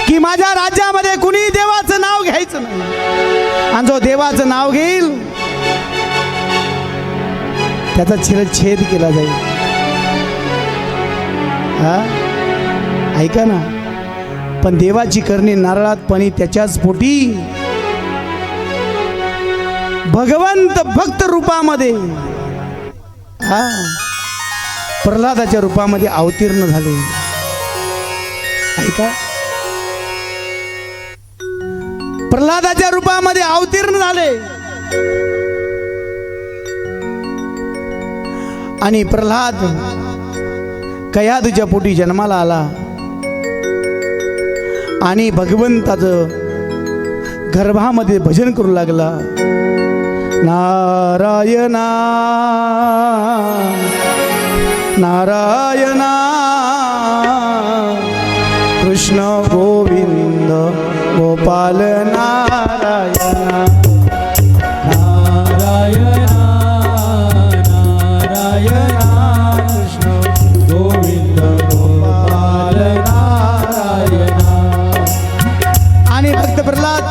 की माझ्या राज्यामध्ये कुणी देवाचं नाव घ्यायचं नाही, आणि जो देवाचं नाव घेईल त्याचा छेद केला जाईल. हा ऐका ना, पण देवाची करणी नारळात पाणी त्याच्याच पोटी भगवंत भक्त रूपामध्ये हा प्रल्हादाच्या रूपामध्ये अवतीर्ण झाले. ऐका, प्रल्हादाच्या रूपामध्ये अवतीर्ण झाले. आणि प्रल्हाद कयाधूच्या पोटी जन्माला आला आणि भगवंताचं गर्भामध्ये भजन करू लागला. नारायणा नारायणा कृष्ण गोविंद गोपाल नारायणा नारायणा नारायणा कृष्ण गोविंद गोपाल नारायणा. आणि भक्त प्रल्हाद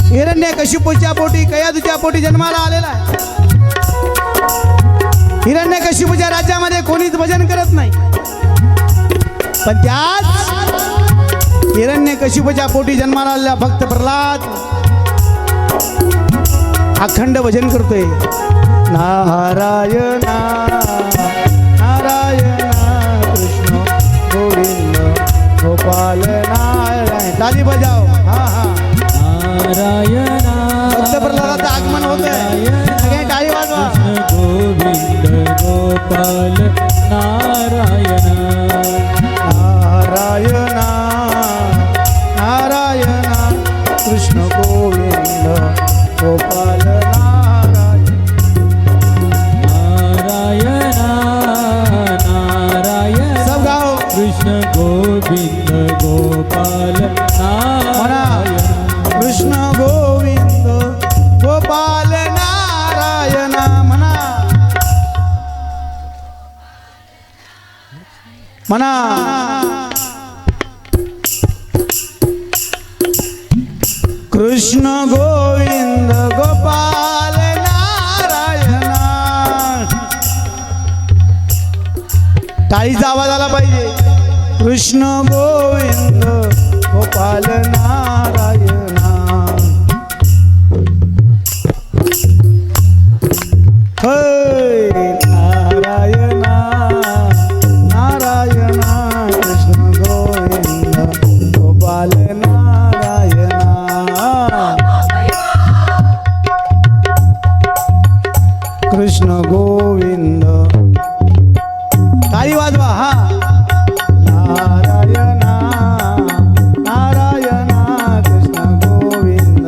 हिरण्यकशिपूच्या पोटी कयाधूच्या पोटी जन्माला आलेला आहे. हिरण्यकशिपूच्या राज्यामध्ये कोणीच भजन करत नाही, पण त्याच हिरण्यकशिपूच्या पोटी जन्माला आलेला भक्त प्रल्हाद अखंड भजन करतोय. नारायणा नारायणा कृष्ण गोविंद गोपाल नारायण. ताली बजाव. हा हा नारायणा भक्त प्रल्हादाचं आगमन होतंय. सगळे टाळी वाजवा. कृष्ण गोविंद गोपाल नारायणा. नारायणा नारायणा कृष्ण गोविंद गोपाल नारायण. नारायणा नारायण सब गाओ. कृष्ण गोविंद गोपाल नारायण. कृष्ण गोविंद गोपाल नारायण म्हणा म्हणा. कृष्ण गोविंद गोपाल नारायण. टाळीचा आवाज आला पाहिजे. कृष्ण गोविंद गोपाल नारायण. होय नारायणा नारायणा कृष्ण गोविंद गोपाल नारायणा. कृष्ण गोविंद. टाळी वाजवा. हा नारायणा नारायणा कृष्ण गोविंद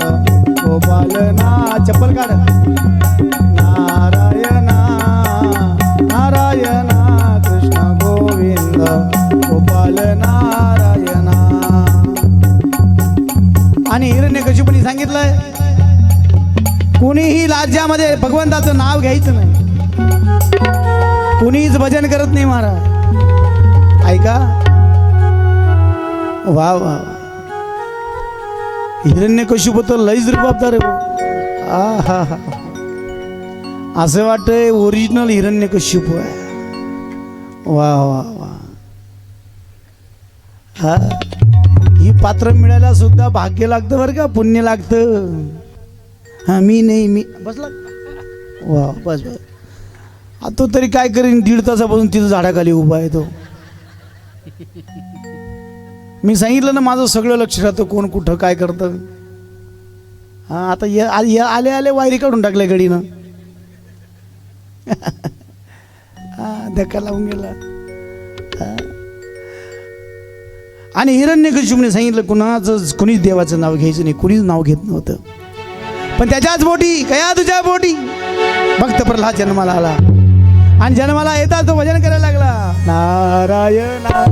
गोपाल ना. चप्पल काढ. नारायणा नारायणा कृष्ण गोविंद गोपाल नारायणा. आणि हिरण्यकशिपूने सांगितलंय कुणीही राज्यामध्ये भगवंताचं नाव घ्यायचं नाही, कुणीच भजन करत नाही महाराज. ऐका, वा वा. हिरण्यकशिपू तर लईच रुबाबदार आहे भाऊ. आ हा हा. असं वाटतंय ओरिजिनल हिरण्यकशिपू आहे. वा वा वा. हा ही पात्र मिळायला सुद्धा भाग्य लागतं बरं का, पुण्य लागतं. हा मी नाही, मी बसला. वा बस बस. तो तरी काय करीन, 1.5 तासापासून तिथं झाडाखाली उभा आहे तो. मी सांगितलं ना माझं सगळं लक्ष राहतं कोण कुठं काय करतं. हा आता आले आले वायरी काढून टाकल्या गडीनं. हा धक्का लावून गेला. आणि हिरण्यकशिपूने सांगितलं कुणीच देवाचं नाव घ्यायचं नाही, कुणीच नाव घेत नव्हतं. पण त्याच्याच पोटी कयाधूच्या पोटी भक्त प्रल्हाद जन्माला आला. आणि जन्माला येता तो भजन करायला लागला. नारायणा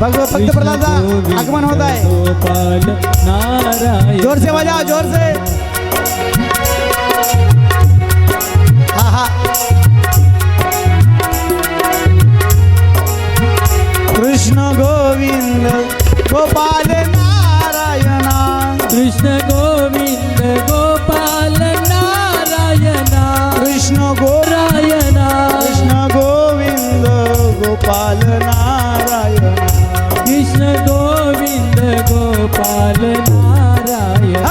भक्त प्रल्हादा आगमन होता है। गोपाल नारायण जोर से बजाओ, जोर से। हाँ हाँ। कृष्ण गोविंद गोपाल नारायण, कृष्ण गोविंद गोपाल नारायण, कृष्ण नारायण कृष्ण गोविंद गोपाल नारायण, कृष्ण गोविंद गोपाल नारायण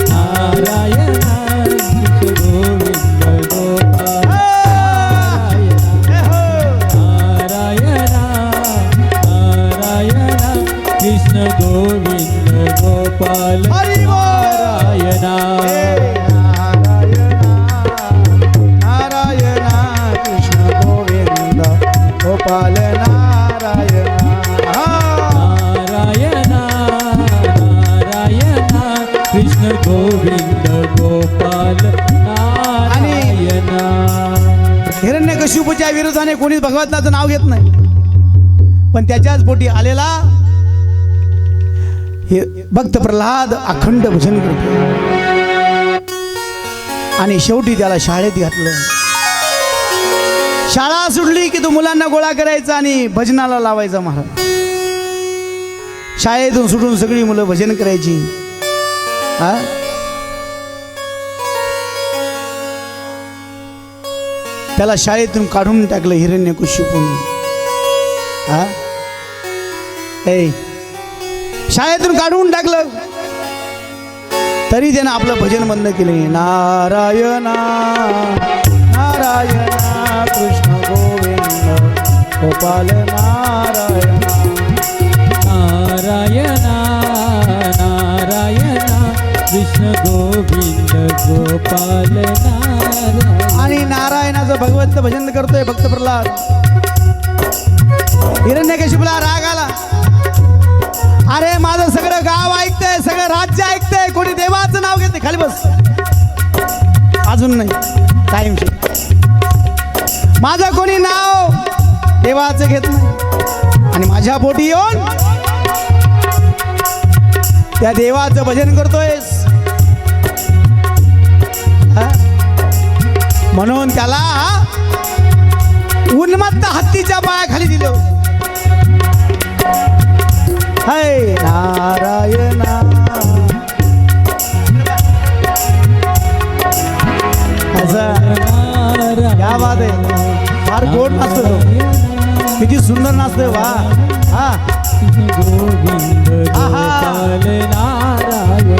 नारायण कृष्ण गोविंद गोपाल नारायण नारायण कृष्ण गोविंद गोपाल नारायण नारायण कृष्ण गोविंद गोपाल नारायण। नारायण नारायण कृष्ण गोविंद गोपाल नारायण। हिरण्यकशिपूच्या विरोधाने कोणीच भगवंताचं नाव घेत नाही, पण त्याच्याच पोटी आलेला हे भक्त प्रल्हाद अखंड भजन करतो आणि शेवटी त्याला शाळेत घातलं। शाळा सुटली की तो मुलांना गोळा करायचा आणि भजनाला लावायचा महाराज। शाळेतून सुटून सगळी मुलं भजन करायची। हा, त्याला शाळेतून काढून टाकलं हिरण्यकशिपूने। हा, ए शाळेतून काढून टाकलं तरी त्यानं आपलं भजन बंद केले। नारायण नारायण कृष्ण गोविंद गोपाल नारायण, नारायण नारायण कृष्ण गोविंद गोपाल नारायण। आणि नारायणाचं भगवंत भजन करतोय भक्त प्रल्हाद। हिरण्यकशिपूला राग आला, अरे माझं सगळं गाव ऐकतंय, सगळं राज्य ऐकतंय, कोणी देवाचं नाव घेते। खाली बस, अजून नाही टाइम। माझं कोणी नाव देवाचं घेत नाही आणि माझ्या पोटी येऊन त्या देवाचं भजन करतोयस। हा? म्हणून त्याला उन्मत्त हत्तीच्या पायाखाली दिलं। हाय नारायण, क्या बात आहे, फार गोड नाचतो तो, किती सुंदर नाचतोय वा। हा, गोविंद गोपाल नारायण,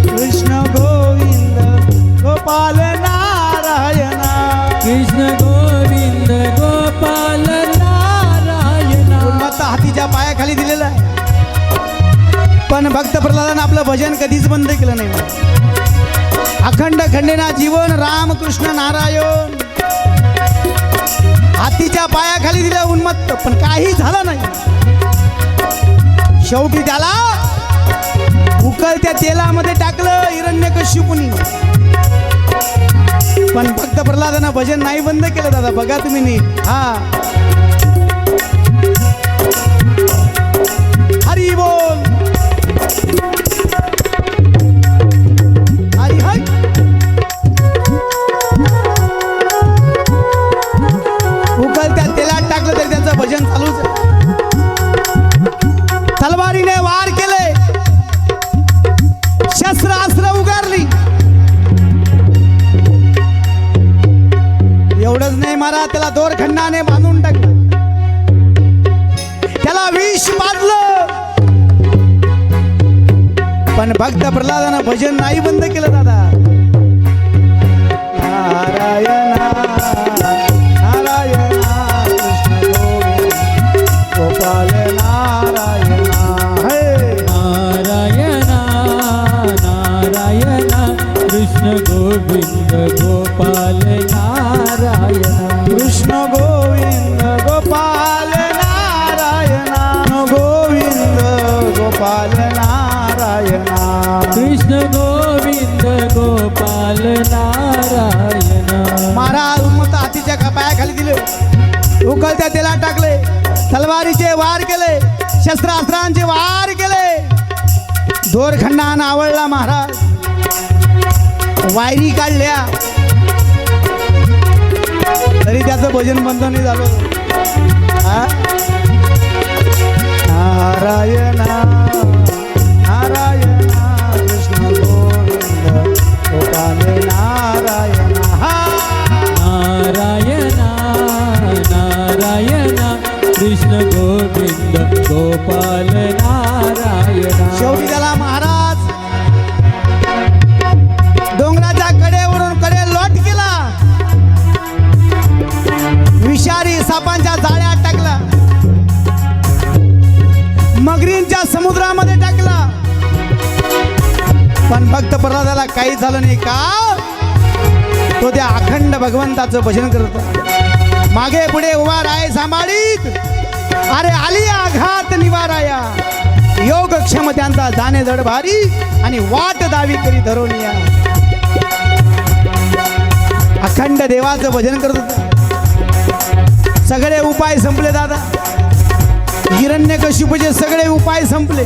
कृष्ण गोविंद गोपाल नारायण, कृष्ण गोविंद गोपाल नारायण। उन्मत्त हातीच्या पायाखाली दिलेला आहे, पण भक्त प्रल्हादानं आपलं भजन कधीच बंद केलं नाही। अखंड खंडेना जीवन राम कृष्ण नारायण, हातीच्या पायाखाली दिलं उन्मत्त, पण काही झालं नाही। शेवटी त्याला उकळत्या तेलामध्ये टाकलं हिरण्यकशिपूनी, पण भक्त प्रल्हादानं भजन नाही बंद केलं दादा, बघा तुम्ही नीट। हा, हरी बोल, हरी हरी। उकळत्या तेलात टाकलं तरी त्यांचं भजन चालूच आहे। तलवारीने वार केले, शस्त्रास्त्र उगारली, एवढंच नाही महाराज, त्याला दोरखंडाने बांधून टाकलं, त्याला विष पाजलं, पण भक्त प्रल्हादानं भजन नाही बंद केलं दादा। नारायण नारायण कृष्ण गोविंद गोपाल नारायण, हे नारायण नारायण कृष्ण गोविंद गोपाल नारायण, कृष्ण गोविंद गोपाल नारायण, गोविंद गोपाल नारायण, कृष्ण गोविंद गोपाल नारायण। उकळत्या तेलात टाकले, तलवारीचे वार केले, शस्त्रास्त्रांचे वार केले. दोरखंडानं आवळला महाराज, वायरी काढल्या, तरी त्याचं भजन बंद नाही झालं. हा? नारायणा नारायणा कृष्ण गोविंद गोपाल नारायणा. हा नारायणा नारायणा कृष्ण गोविंद गोपाल नारायणा. शेवटी त्याला महाराज डोंगराच्या कडेवरून कडे लोट केला, विषारी सापांच्या जाळ्यात टाकला, मगरींच्या समुद्रामध्ये टाकला. पण भक्त प्रल्हादाला काही झालं नाही का? तो त्या अखंड भगवंताचं भजन करत होता. मागे पुढे उभा राय सांभाळीत, अरे आली आघात निवाराया, योग क्षम त्यांचा जाणे जड भारी, आणि वाट दावी करी धरोनिया. अखंड देवाचं भजन करत होता. सगळे उपाय संपले दादा, हिरण्यकशिपूचे सगळे उपाय संपले.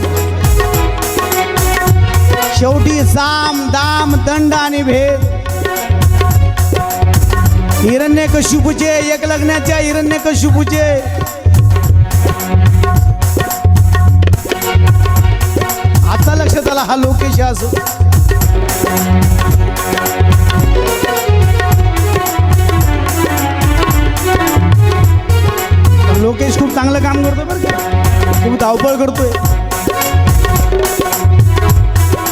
शेवटी साम दाम दंड आणि भेद. हिरण्यकशिपूचे एकलग्नाच्या हिरण्यकशिपूचे आता लक्षात आला, हा लोकेश असो. लोकेश खूप चांगलं काम करतो बरं का, खूप धावपळ करतोय.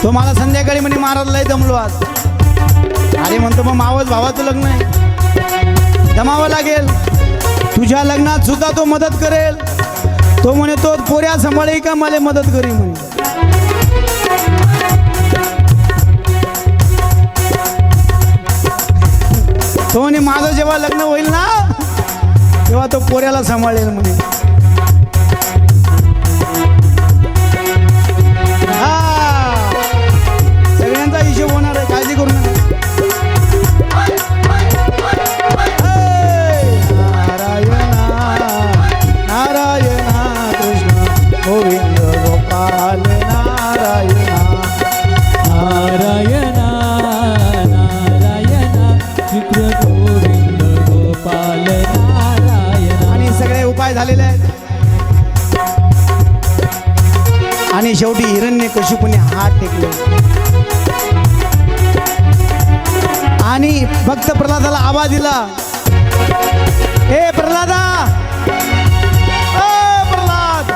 तो मला संध्याकाळी म्हणे महाराज लय दमलो आज. अरे म्हणतो मग मावस भावाचं लग्न आहे, दमावं लागेल. तुझ्या लग्नात सुद्धा तो मदत करेल. तो म्हणे तो पोऱ्या सांभाळे का मला मदत करी म्हणे. तो म्हणे माझं जेव्हा लग्न होईल ना तेव्हा तो पोऱ्याला सांभाळेल म्हणे. हा, सगळ्यांचा हिशोब होणार आहे, काळजी करू नका. नारायणा कृष्ण गोविंद गोपाल नारायणा. नारायणा नारायणा कृष्ण गोविंद गोपाल नारायणा. आणि सगळे उपाय झालेले आहेत. आणि शेवटी हिरण्यकशिपूने हात टेकले आणि भक्त प्रल्हादाला आवाज दिला, हे प्रल्हादा, प्रल्हाद.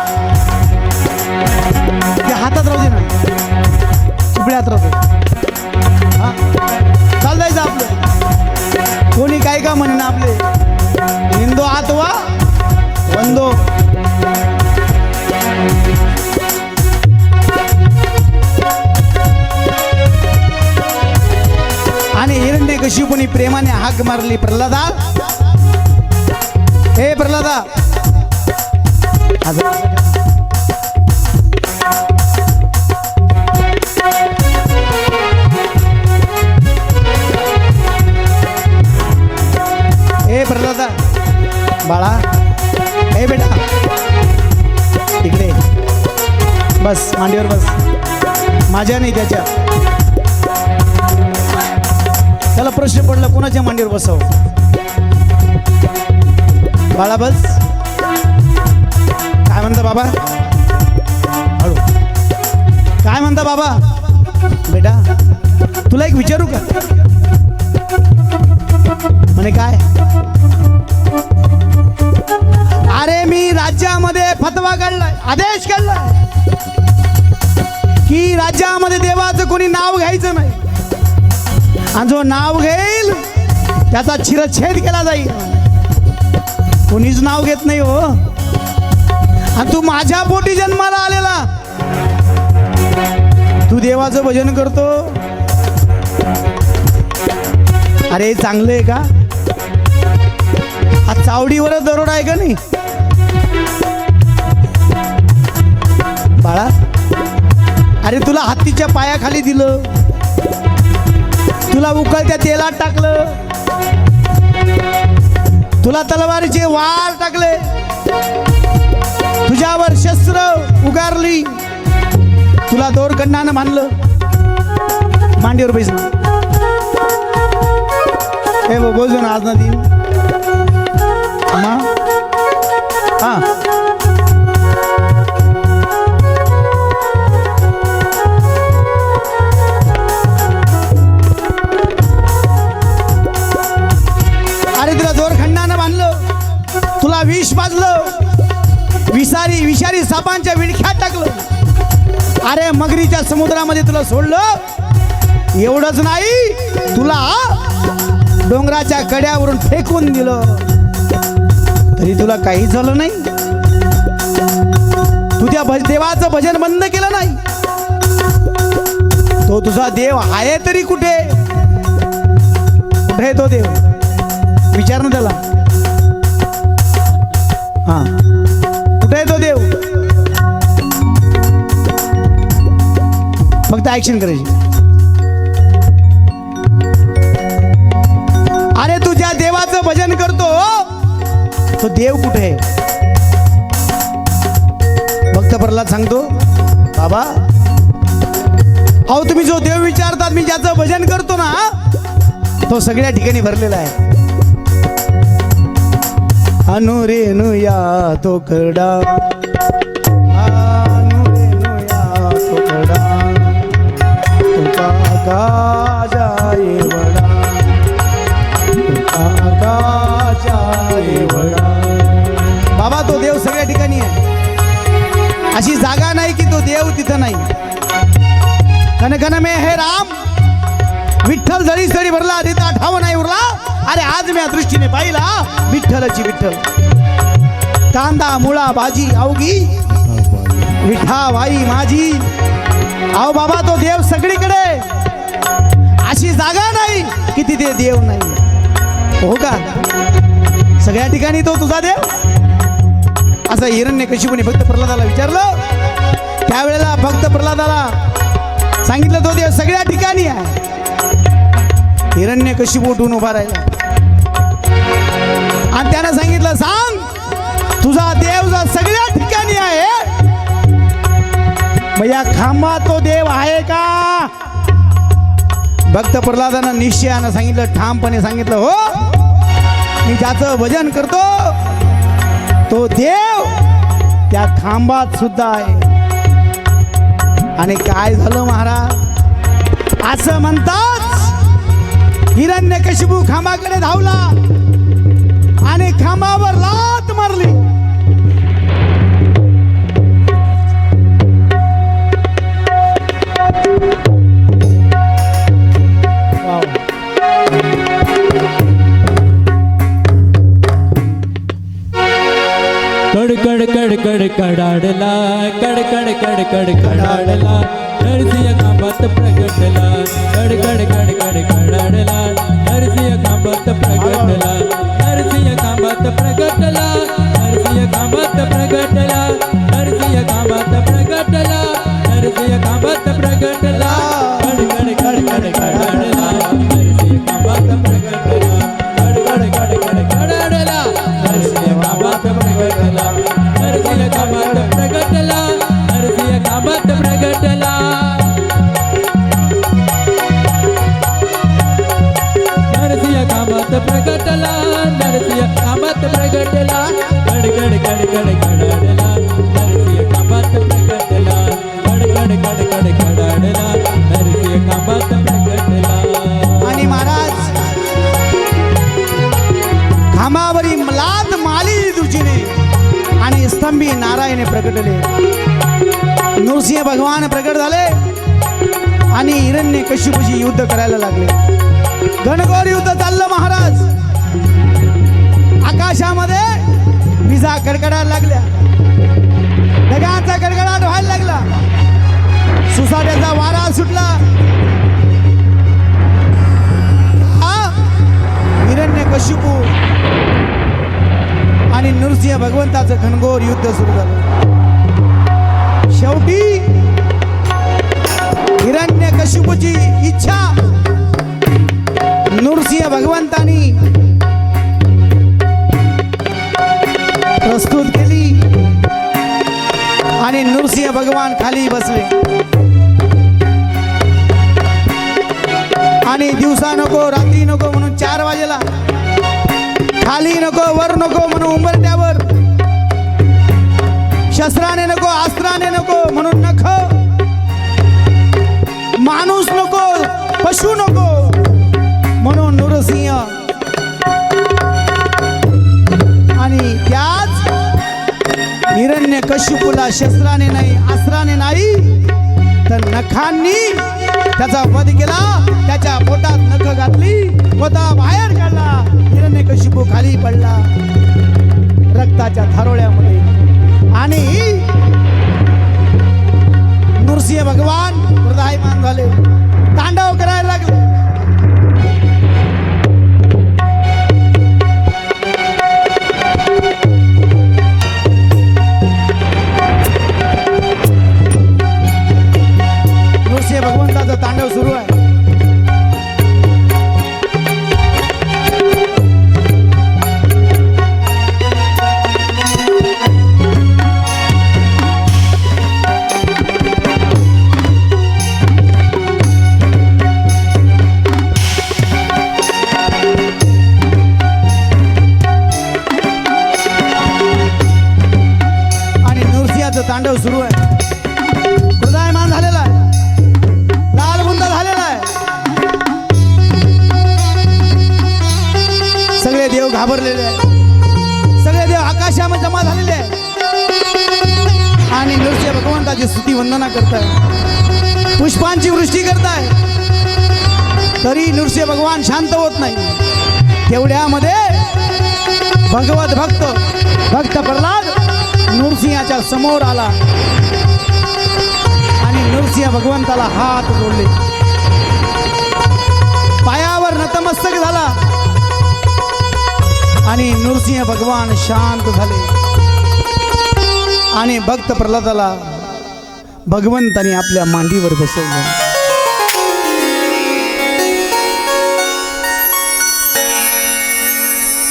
ते हातात राहू दे ना, चिपळ्यात राहतो. हा, चाल जायचं आपलं. कोणी काय का म्हणे ना आपले, निंदो आतवा वंदो. आणि हिरण्यकशिपूने प्रेमाने हाक मारली, प्रल्हादा, हे प्रल्हादा. हे प्रल्हादा बाळा, हे बेटा इकडे बस, मांडीवर बस. माझ्या नाही त्याच्या. त्याला प्रश्न पडला कोणाच्या मांडीवर बसावं. बाळा बस. काय म्हणता बाबा? हळू. काय म्हणता बाबा? बेटा तुला एक विचारू का? म्हणे काय? अरे मी राज्यामध्ये फतवा काढलाय, आदेश काढलाय की राज्यामध्ये देवाचं कोणी नाव घ्यायचं नाही, आणि जो नाव घेईल त्याचा शिरच्छेद केला जाईल. कोणीच नाव घेत नाही हो. आणि तू माझ्या पोटी जन्माला आलेला, तू देवाचं भजन करतो. अरे चांगलं आहे का? हा चावडीवर दरोडा आहे का नाही बाळा? अरे तुला हत्तीच्या पायाखाली दिलं, तुला उकळत्या तेलात टाकलं, तुला तलवारीचे वार टाकले, डोक्यावर शस्त्र उगारली, तुला दोरखंडानं बांधलं, मांडीवर बैस ना. हे बोलतो ना आज ना दिन हा. अरे तुला दोरखंडानं बांधलं, तुला विष पाजलं, विषारी सापांच्या विळख्यात टाकलं. अरे मगरीच्या समुद्रामध्ये तुला सोडलं. एवढंच नाही, तुला डोंगराच्या कड्यावरून फेकून दिलं, तरी तुला काही झालं नाही. तू त्या देवाचं भजन बंद केलं नाही. तो तुझा देव आहे तरी कुठे? कुठे आहे तो देव? विचार ना त्याला. हा, कुठे आहे तो देव? फक्त ऍक्शन करायची. अरे तू ज्या देवाचं भजन करतो तो देव कुठे आहे? भक्त प्रल्हाद सांगतो, बाबा अहो तुम्ही जो देव विचारतात, मी ज्याचं भजन करतो ना तो सगळ्या ठिकाणी भरलेला आहे. अनुरेनु या तो करडा, अनुरेनु या तो करडा, तुका का जाए वडा, तुका का जाए वडा. बाबा तो देव सगळ्या ठिकाणी आहे. अशी जागा नाही की तो देव तिथं नाही. कन कन में हे राम, विठ्ठल जळी जळी भरला, तिथं ठाव नाही उरला. अरे आज मी या दृष्टीने पाहिला विठ्ठलची विठ्ठल. कांदा मुळा भाजी अवघी विठाबाई माझी. अहो बाबा तो देव सगळीकडे. अशी जागा नाही की तिथे देव नाही. हो का? सगळ्या ठिकाणी तो तुझा देव. असं हिरण्यकशिपूने भक्त प्रल्हादाला विचारलं. त्यावेळेला भक्त प्रल्हादाला सांगितलं तो देव सगळ्या ठिकाणी आहे. हिरण्यकशिपू उठून उभा राहिला आणि त्यानं सांगितलं, सांग तुझा देव जर सगळ्या ठिकाणी आहे, मग या खांबात तो देव आहे का? भक्त प्रल्हादानं निश्चयानं सांगितलं, ठामपणे सांगितलं, हो मी ज्याचं भजन करतो तो देव त्या खांबात सुद्धा आहे. आणि काय झालं महाराज? असं म्हणतात हिरण्यकशिपू खांबाकडे धावला आणि खांबावर लात मारली. कड कड कड कड कडाडला, कड कड कड कड कडाडला, नरसिंह खांबात प्रगटला. कड कड कड कड कडाडला, नरसिंह खांबात प्रगटला, नरसिंह खांबात प्रगटला, नरसिंह खांबात प्रगटला, नरसिंह खांबात प्रगटला, नरसिंह खांबात प्रगटला. कड कड कड कड कडाडला, नरसिंह खांबात प्रगटला, कड कड कड कड कडाडला, नरसिंह खांबात प्रगटला, नरसिंह खांबात प्रगटला, नरसिंह खांबात प्रगटला. नरसिंह खांबात प्रगटला, नरसिंह खांबात प्रगटला, कड कड कड कड कडाडला, नरसिंह खांबात प्रगटला, कड कड कड कड कडाडला, नरसिंह खांबात प्रगटला. आणि महाराज खांबावरी लात माली दुर्जीने आणि स्तंभी नारायणे प्रगटले. नृसिंह भगवान प्रगट झाले आणि हिरण्यकशिपूशी युद्ध करायला लागले. घनघोर युद्ध चाललं महाराज. आकाशामध्ये विजा कडकडायला लागल्या, ढगांचा कडकडाट व्हायला लागला, सुसाट्याचा वारा सुटला. हिरण्यकशिपू आणि नृसिंह भगवंताचं घनघोर युद्ध सुरू झालं. शेवटी हिरण्यकशिपूची इच्छा नृसिंह भगवंतानी प्रस्तुत केली. आणि नृसिंह भगवान खाली बसले आणि दिवसा नको रात्री नको म्हणून 4 वाजेला, खाली नको वर नको म्हणून उंबरट्यावर, शस्त्राने नको अस्त्राने नको म्हणून नख, माणूस नको पशु नको म्हणून नृसिंह, आणि त्याच हिरण्यकश्यपूला शस्त्राने नाही अस्त्राने नाही तर नखांनी त्याचा वध केला, त्याच्या पोटात नख घातली, पोटा बाहेर काढला, हिरण्यकश्यपू खाली पडला रक्ताच्या थारोळ्यामध्ये, आणि नृसिंह भगवान हृदयमान झाले, तांडव करायला लागले. नृसिंह भगवंताचं तांडव सुरू आहे. तांडव सुरू आहे. हृदयमान झालेला आहे, लाल बुंद झालेला आहे. सगळे देव घाबरलेले आहेत, सगळे देव आकाशामध्ये जमा झालेले आहेत आणि नृसिंह भगवंताची स्तुती वंदना करताय, पुष्पांची वृष्टी करताय, तरी नृसिंह भगवान शांत होत नाही. तेवढ्यामध्ये भगवत भक्त प्रल्हाद नृसिंहाच्या समोर आला आणि नृसिंह भगवंताला हात जोडले, पायावर नतमस्तक झाला आणि नृसिंह भगवान शांत झाले आणि भक्त प्रल्हादाला भगवंताने आपल्या मांडीवर बसवलं.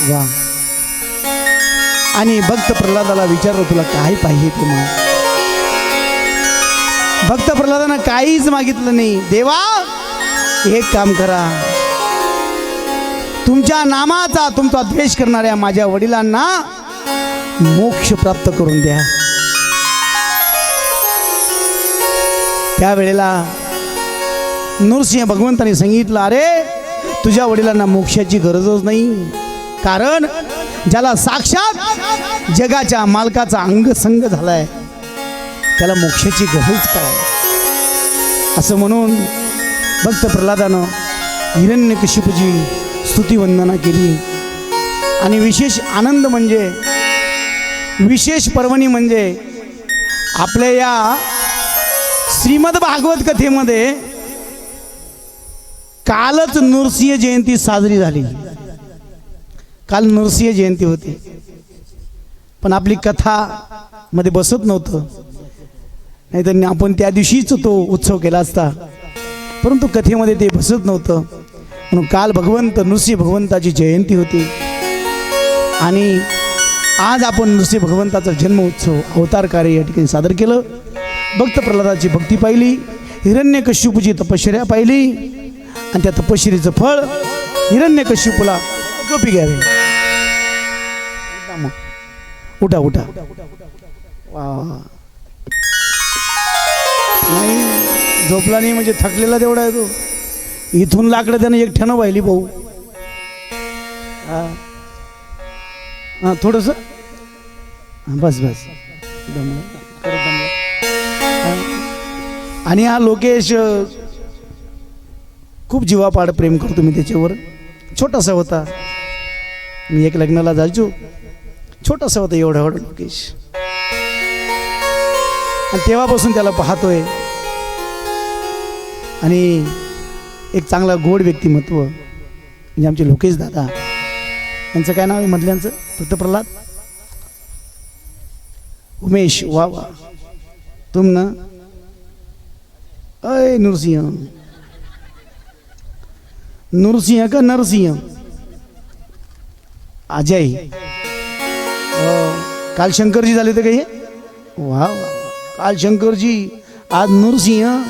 वा. आणि भक्त प्रल्हादाला विचारलं तुला काय पाहिजे ते माग. भक्त प्रल्हादानं काहीच मागितलं नाही. देवा एक काम करा, तुमच्या नामाचा तुमचा द्वेष करणाऱ्या माझ्या वडिलांना मोक्ष प्राप्त करून द्या. त्यावेळेला नृसिंह भगवंताने सांगितलं, अरे तुझ्या वडिलांना मोक्षाची गरजच नाही, कारण ज्याला साक्षात जगाच्या मालकाचा अंगसंग झालाय त्याला मोक्षाची गरज काय. असं म्हणून भक्त प्रल्हादानं हिरण्यकशिपूची स्तुती वंदना केली. आणि विशेष आनंद म्हणजे, विशेष पर्वणी म्हणजे आपल्या या श्रीमद भागवत कथेमध्ये कालच नृसिंह जयंती साजरी झाली. काल नृसिंह जयंती होती, पण आपली कथा मध्ये बसत नव्हतं, नाहीतर आपण त्या दिवशीच तो उत्सव केला असता, परंतु कथेमध्ये ते बसत नव्हतं. म्हणून काल भगवंत नृसिंह भगवंताची जयंती होती आणि आज आपण नृसिंह भगवंताचा जन्म उत्सव अवतार कार्य या ठिकाणी सादर केलं. भक्त प्रल्हादाची भक्ती पाहिली, हिरण्यकश्यपूची तपश्चर्या पाहिली आणि त्या तपश्चर्येचं फळ हिरण्यकश्यपूला गोपी घ्यावे. उठा उठा. वा, नाही झोपला नाही म्हणजे थकलेला तेवढा आहे तो. इथून लाकडं त्यानं एकट्यानं वाहिली भाऊ. हां थोडंसं, बस बस आणि हा लोकेश खूप जीवापाड प्रेम करतो मी त्याच्यावर. छोटासा होता, मी एक लग्नाला जायचो, छोटासा होता एवढा लोकेश, आणि तेव्हापासून त्याला पाहतोय. आणि एक चांगला गोड व्यक्तिमत्व म्हणजे आमचे लोकेश दादा, यांचं काय नाव आहे मधल्यांचं? भक्त प्रल्हाद उमेश. वा वा, तुम ना अय नृसिंह, नृसिंह का नरसिंह? अजय. काल शंकरजी झाले तर काही. वा वा, काल शंकरजी आज नरसिंह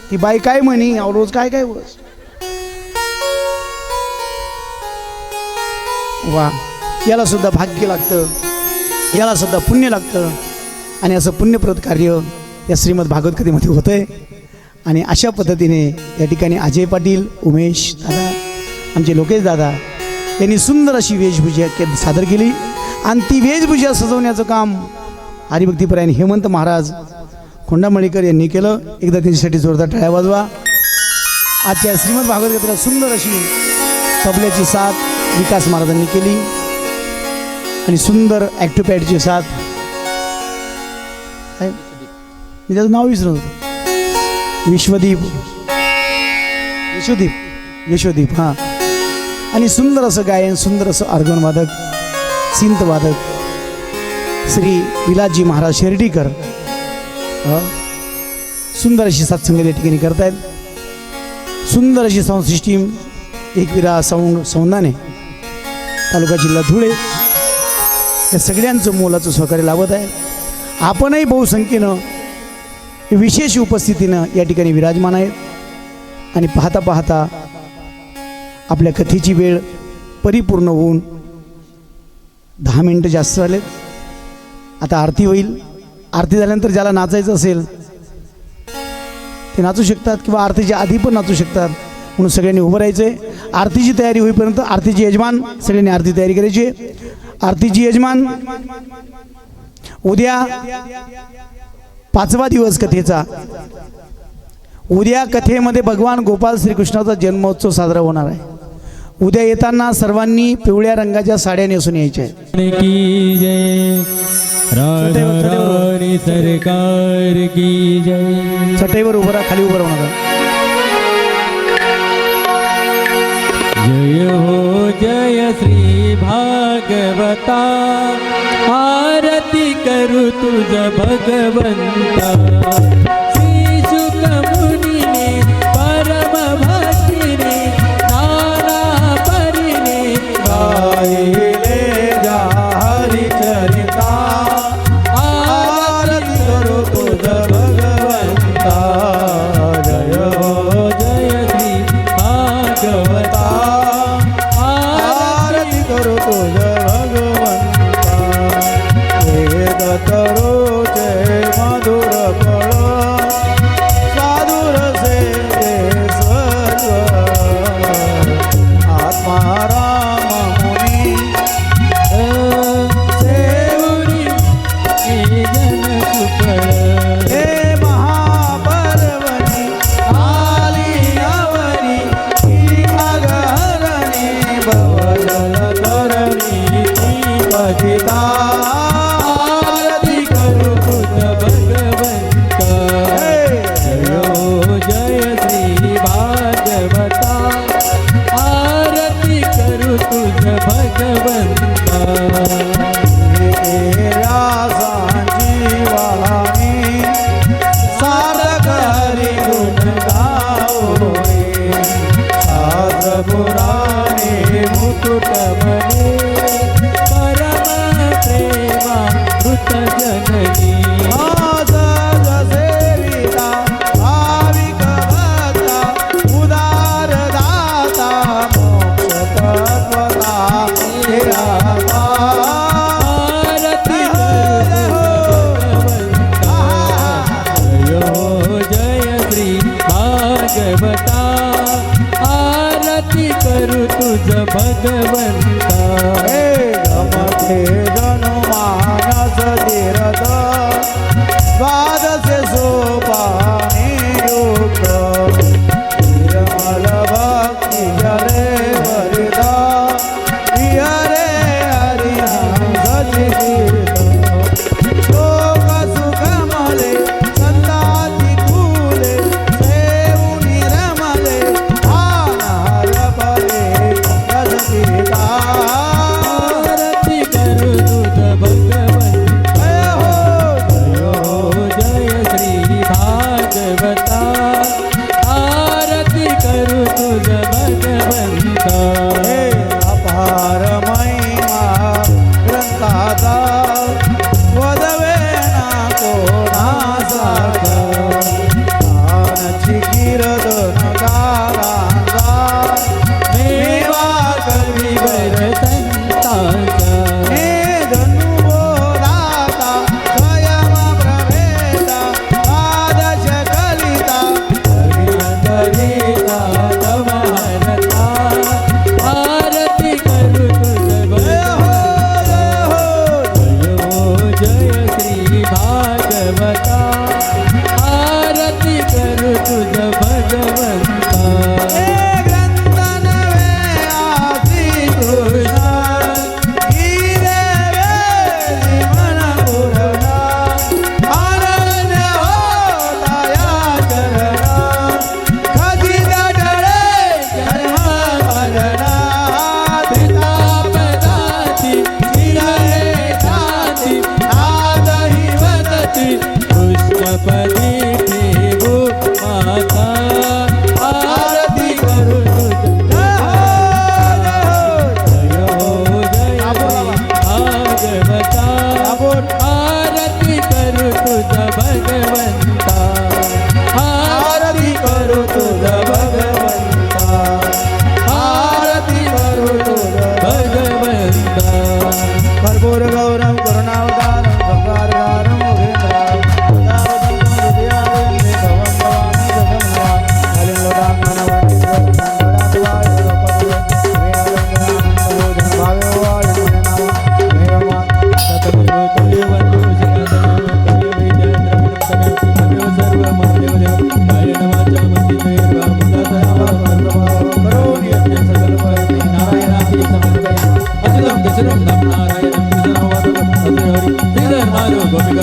ती बाई काय म्हणी अहो रोज काय काय बस वा याला सुद्धा भाग्य लागतं याला सुद्धा पुण्य लागतं आणि असं पुण्यप्रद कार्य या श्रीमद भागवत कथेमध्ये होतं आहे आणि अशा पद्धतीने या ठिकाणी अजय पाटील उमेश दादा आमचे लोकेश दादा यांनी सुंदर अशी वेशभूषा सादर केली आणि ती वेशभूषा सजवण्याचं काम हरिभक्तीपरायण हेमंत महाराज खोंडामळीकर यांनी केलं. एकदा त्यांच्यासाठी जोरदार टाळ्या वाजवा. आजच्या श्रीमद भागवत कथेला सुंदर अशी तबल्याची साथ विकास महाराजांनी केली आणि सुंदर ॲक्टोपॅडची साथ काय मी त्याचं नाव विसरत होतो यशोदीप हां आणि सुंदर असं गायन सुंदर असं ऑर्गन वादक सिंत वादक श्री विलासजी महाराज शेर्डीकर सुंदर अशी सत्संग या ठिकाणी करतायत. सुंदर अशी साऊंड सिस्टीम एकविरा सौंदाने तालुका जिल्हा धुळे या सगळ्यांचं मोलाचं सहकार्य लाभत आहे. आपणही बहुसंख्येनं विशेष उपस्थितीनं या ठिकाणी विराजमान आहेत आणि पाहता पाहता आपल्या कथेची वेळ परिपूर्ण होऊन 10 मिनिटं जास्त झालेत. आता आरती होईल. आरती झाल्यानंतर ज्याला नाचायचं असेल ते नाचू शकतात किंवा आरतीच्या आधी पण नाचू शकतात. म्हणून सगळ्यांनी उभं राहायचं आहे. आरतीची तयारी होईपर्यंत आरतीची यजमान सगळ्यांनी आरती तयारी करायची. आरतीची यजमान उद्या 5वा दिवस कथेचा. उद्या कथेमध्ये भगवान गोपाल श्रीकृष्णाचा जन्मोत्सव साजरा होणार आहे. उद्या येताना सर्वांनी पिवळ्या रंगाच्या साड्या नेसून यायच्या आहेत. की जय राधा राणी सरकार की जय. चटईवर उभं राहा, खाली उभं राहू नका. जय हो जय श्री भागवता आरती करू तुझ भगवंता. श्री शुक मुनीने परम भक्तीने नाना परीने गायले जा हरिचरिता. आरती करू तुझ भगवंता. जय हो जय श्री भागवता आरती करू तुझ भगवंता. वेद करो जय मधुर फळ साधुर से सर्व आत्मा राम मुनी सेवरी जन सुफळ. हे महापर्वणी आली आवरी अगहरणी भवजल धरणी पतिता. आरती करू तुझ भगवंता. जय हो जय श्री भागवता आरती करू तुझ भगवंता. रासांची वाणी सारक हरी गुण गाओ. शास्त्र पुराणे मुकुट मने परम प्रेमा मृत जननी. सेविता भाविक भक्ता उदार दाता मोक्ष तत्वता हे आता. आरती करू भगवंता. जय हो जय श्री भागवता आरती करू तुझ भगवंता. रमते जनु मानस तीरथ द्वादश सोपानी युक्त. निर्मल भक्ति जले वरिदा हरे हरि सचित. शोक सुख मले संताति कूले सेवुनि रमले आनार बले रसतीता.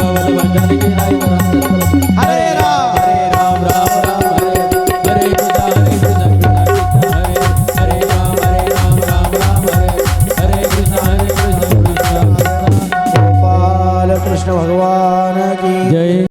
वल्लभ जानकी नायक रामचंद्र हरे